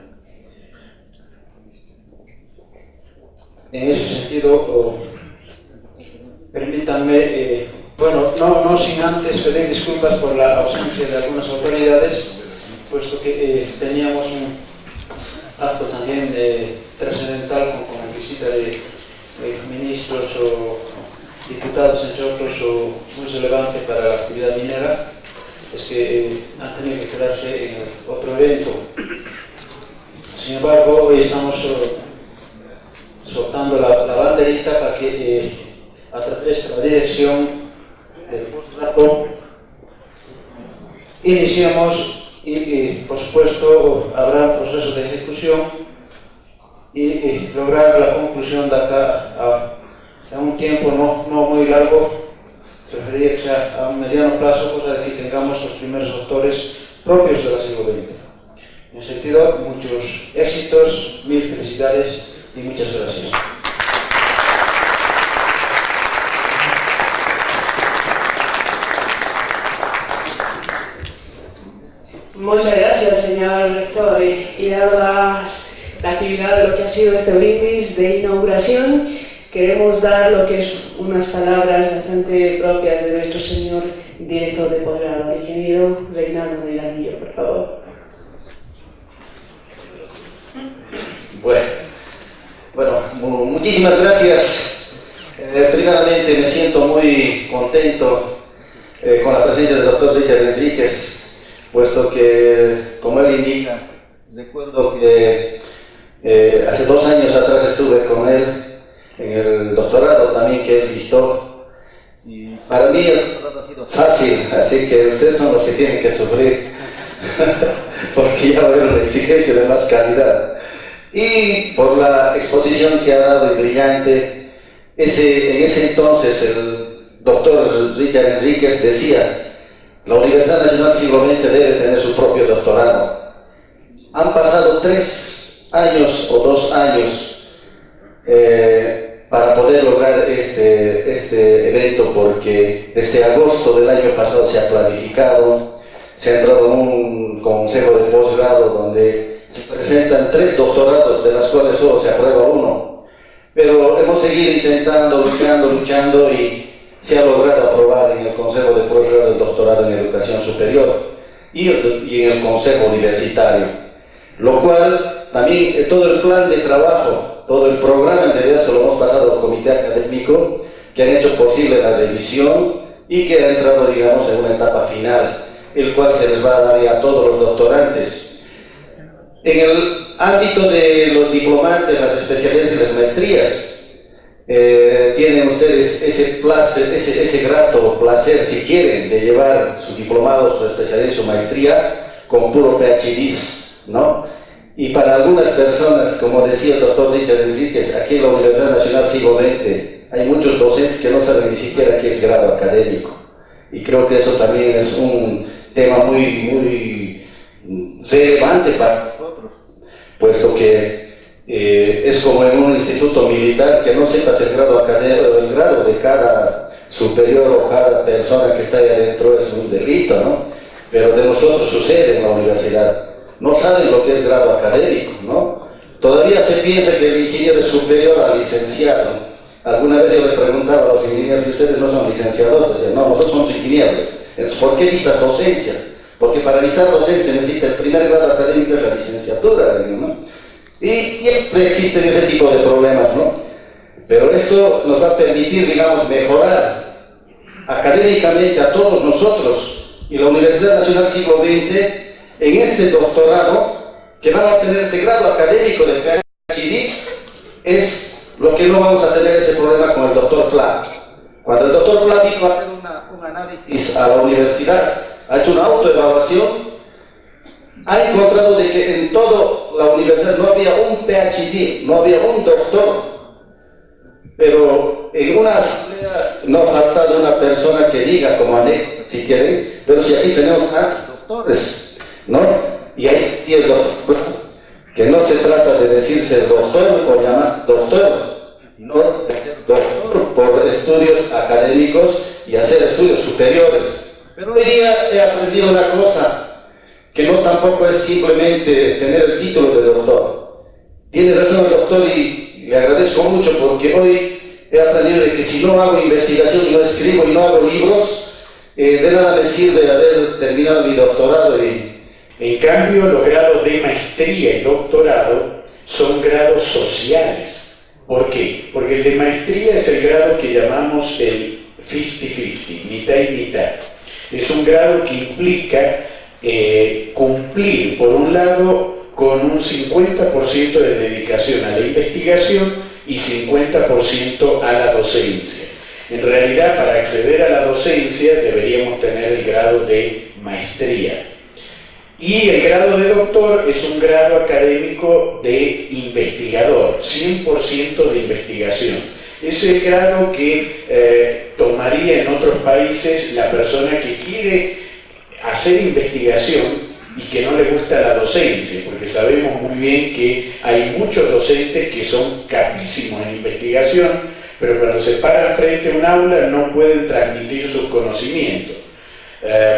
F: En ese sentido, permítanme, no sin antes pedir disculpas por la ausencia de algunas autoridades, puesto que teníamos un acto también trascendental con visita de ministros o diputados, entre otros, muy relevante para la actividad minera, es que han tenido que quedarse en otro evento. Sin embargo, hoy estamos soltando la banderita para que a través de la dirección del posgrado iniciemos y por supuesto habrá un proceso de ejecución y lograr la conclusión de acá a un tiempo no muy largo, preferiría que sea a un mediano plazo, cosa de que tengamos los primeros doctores propios del siglo XX. En ese sentido, muchos éxitos, mil felicidades y muchas gracias.
E: Muchas gracias, señor rector. Y dada la actividad de lo que ha sido este brindis de inauguración, queremos dar lo que es unas palabras bastante propias de nuestro señor director de posgrado, el ingeniero Reinaldo Delgadillo, por favor.
G: Bueno, muchísimas gracias. Primeramente me siento muy contento con la presencia del doctor Richard Enríquez, puesto que, como él indica, recuerdo que hace 2 años atrás estuve con él en el doctorado también que él dictó, y para mí el doctorado ha sido fácil, así que ustedes son los que tienen que sufrir porque ya va a haber una exigencia de más calidad, y por la exposición que ha dado y brillante. En ese entonces el doctor Richard Enríquez decía: la Universidad Nacional Siglo XX debe tener su propio doctorado. Han pasado 3 años o 2 años para poder lograr este evento, porque desde agosto del año pasado se ha planificado, se ha entrado en un consejo de posgrado donde se presentan 3 doctorados, de las cuales solo se aprueba 1. Pero hemos seguido intentando, luchando y se ha logrado aprobar en el Consejo de Posgrado el doctorado en Educación Superior y en el Consejo Universitario. lo cual también todo el plan de trabajo, todo el programa en realidad se lo hemos pasado al comité académico, que han hecho posible la revisión y que ha entrado, digamos, en una etapa final, el cual se les va a dar ya a todos los doctorantes. En el ámbito de los diplomantes, las especialidades y las maestrías, tienen ustedes ese grato placer, si quieren, de llevar su diplomado, su especialidad y su maestría con puro PhDs, ¿no? Y para algunas personas, como decía el doctor Richard Enríquez, aquí en la Universidad Nacional Siglo XX, hay muchos docentes que no saben ni siquiera qué es grado académico. Y creo que eso también es un tema muy relevante para nosotros, puesto que es como en un instituto militar que no sepas el grado académico, el grado de cada superior o cada persona que está ahí adentro es un delito, ¿no? Pero de nosotros sucede en la universidad. No saben lo que es grado académico, ¿no? Todavía se piensa que el ingeniero es superior al licenciado. Alguna vez yo le preguntaba a los ingenieros, ¿y ustedes no son licenciados? Decían, no, nosotros somos ingenieros. Entonces, ¿por qué dictas docencia? Porque para dictar docencia necesita el primer grado académico, es la licenciatura, ¿no? Y siempre existen ese tipo de problemas, ¿no? Pero esto nos va a permitir, digamos, mejorar académicamente a todos nosotros, y la Universidad Nacional Siglo XX, en este doctorado, que van a obtener este grado académico de PhD, es lo que no vamos a tener ese problema con el doctor Pla. Cuando el doctor Pla vino a hacer un análisis a la universidad, ha hecho una autoevaluación, ha encontrado de que en toda la universidad no había un PhD, no había un doctor, pero en una asamblea no ha faltado una persona que diga, como anécdota, si quieren, pero si aquí tenemos a doctores, ¿no? Y hay 10 doctores, que no se trata de decirse doctor o llamar doctor, sino de ser doctor por estudios académicos y hacer estudios superiores. Pero hoy día he aprendido una cosa, que no tampoco es simplemente tener el título de doctor. Tienes razón, doctor, y le agradezco mucho porque hoy he aprendido de que si no hago investigación, no escribo y no hago libros, de nada me sirve haber terminado mi doctorado.
D: En cambio, los grados de maestría y doctorado son grados sociales. ¿Por qué? Porque el de maestría es el grado que llamamos el 50-50, mitad y mitad. Es un grado que implica cumplir, por un lado, con un 50% de dedicación a la investigación y 50% a la docencia. En realidad, para acceder a la docencia deberíamos tener el grado de maestría. Y el grado de doctor es un grado académico de investigador, 100% de investigación. Es el grado que tomaría en otros países la persona que quiere hacer investigación y que no le gusta la docencia, porque sabemos muy bien que hay muchos docentes que son capísimos en investigación, pero cuando se paran frente a un aula no pueden transmitir sus conocimientos,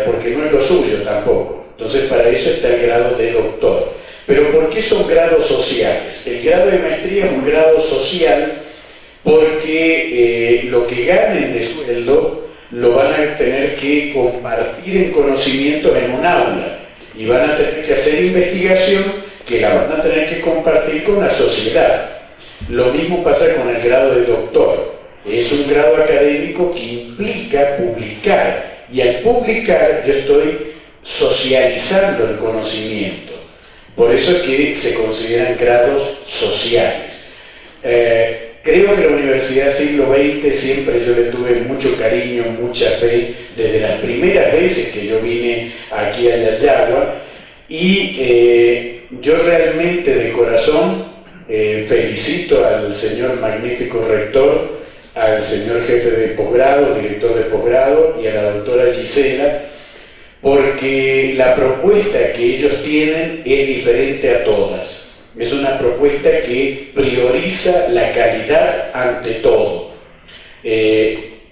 D: porque no es lo suyo tampoco. Entonces para eso está el grado de doctor. Pero ¿por qué son grados sociales? El grado de maestría es un grado social porque lo que ganen de sueldo lo van a tener que compartir en conocimientos en un aula y van a tener que hacer investigación que la van a tener que compartir con la sociedad. Lo mismo pasa con el grado de doctor. Es un grado académico que implica publicar, y al publicar yo estoy socializando el conocimiento. Por eso es que se consideran grados sociales. Creo que la Universidad Siglo XX siempre yo le tuve mucho cariño, mucha fe, desde las primeras veces que yo vine aquí a Yayagua, y yo realmente de corazón felicito al señor magnífico rector, al señor jefe de posgrado, director de posgrado, y a la doctora Gisela, porque la propuesta que ellos tienen es diferente a todas. Es una propuesta que prioriza la calidad ante todo.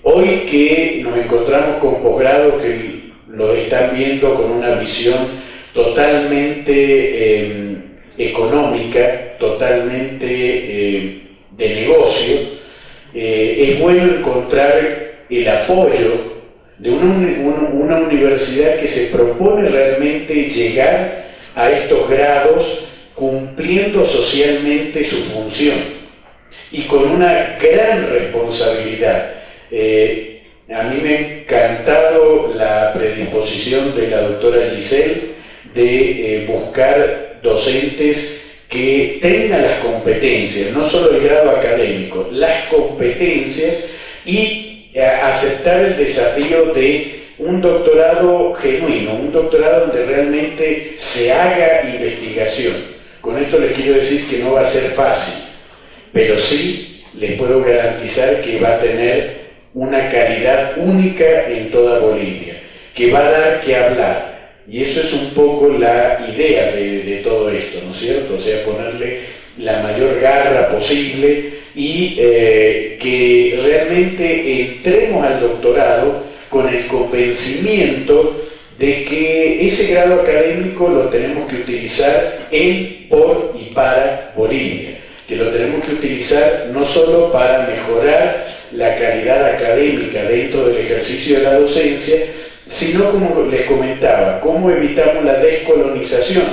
D: Hoy que nos encontramos con posgrados que lo están viendo con una visión totalmente económica, totalmente de negocio, es bueno encontrar el apoyo de una universidad que se propone realmente llegar a estos grados cumpliendo socialmente su función y con una gran responsabilidad. A mí me ha encantado la predisposición de la doctora Giselle de buscar docentes que tengan las competencias, no solo el grado académico, las competencias, y aceptar el desafío de un doctorado genuino, un doctorado donde realmente se haga investigación. Con esto les quiero decir que no va a ser fácil, pero sí les puedo garantizar que va a tener una calidad única en toda Bolivia, que va a dar que hablar. Y eso es un poco la idea de todo esto, ¿no es cierto? O sea, ponerle la mayor garra posible y que realmente entremos al doctorado con el convencimiento de que ese grado académico lo tenemos que utilizar en, por y para Bolivia, que lo tenemos que utilizar no solo para mejorar la calidad académica dentro del ejercicio de la docencia, sino, como les comentaba, cómo evitamos la descolonización,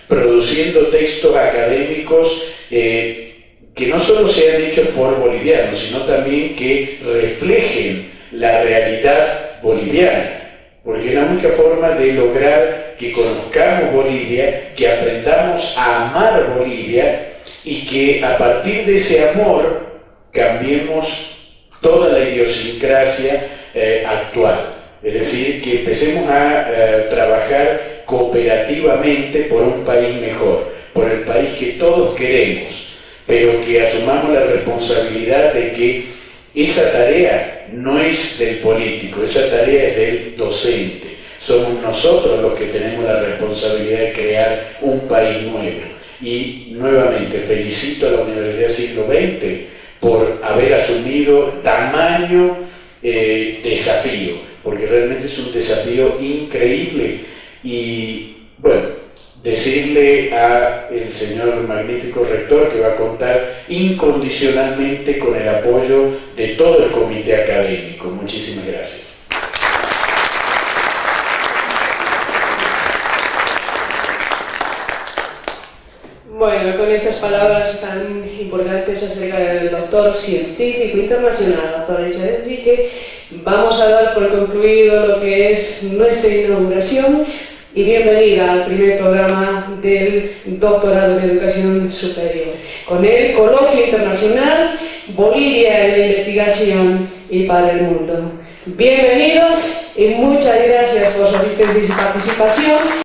D: produciendo textos académicos que no solo sean hechos por bolivianos, sino también que reflejen la realidad boliviana, porque es la única forma de lograr que conozcamos Bolivia, que aprendamos a amar Bolivia y que a partir de ese amor cambiemos toda la idiosincrasia actual. Es decir, que empecemos a trabajar cooperativamente por un país mejor, por el país que todos queremos, pero que asumamos la responsabilidad de que esa tarea no es del político, esa tarea es del docente. Somos nosotros los que tenemos la responsabilidad de crear un país nuevo. Y nuevamente felicito a la Universidad Siglo XX por haber asumido tamaño desafío, porque realmente es un desafío increíble. Y bueno, decirle al señor magnífico rector que va a contar incondicionalmente con el apoyo de todo el comité académico. Muchísimas gracias.
E: Bueno, con estas palabras tan importantes acerca del doctor científico internacional, doctor Richard Enrique, vamos a dar por concluido lo que es nuestra inauguración y bienvenida al primer programa del doctorado en educación superior. Con el Coloquio Internacional Bolivia en la investigación y para el mundo. Bienvenidos y muchas gracias por su asistencia y su participación.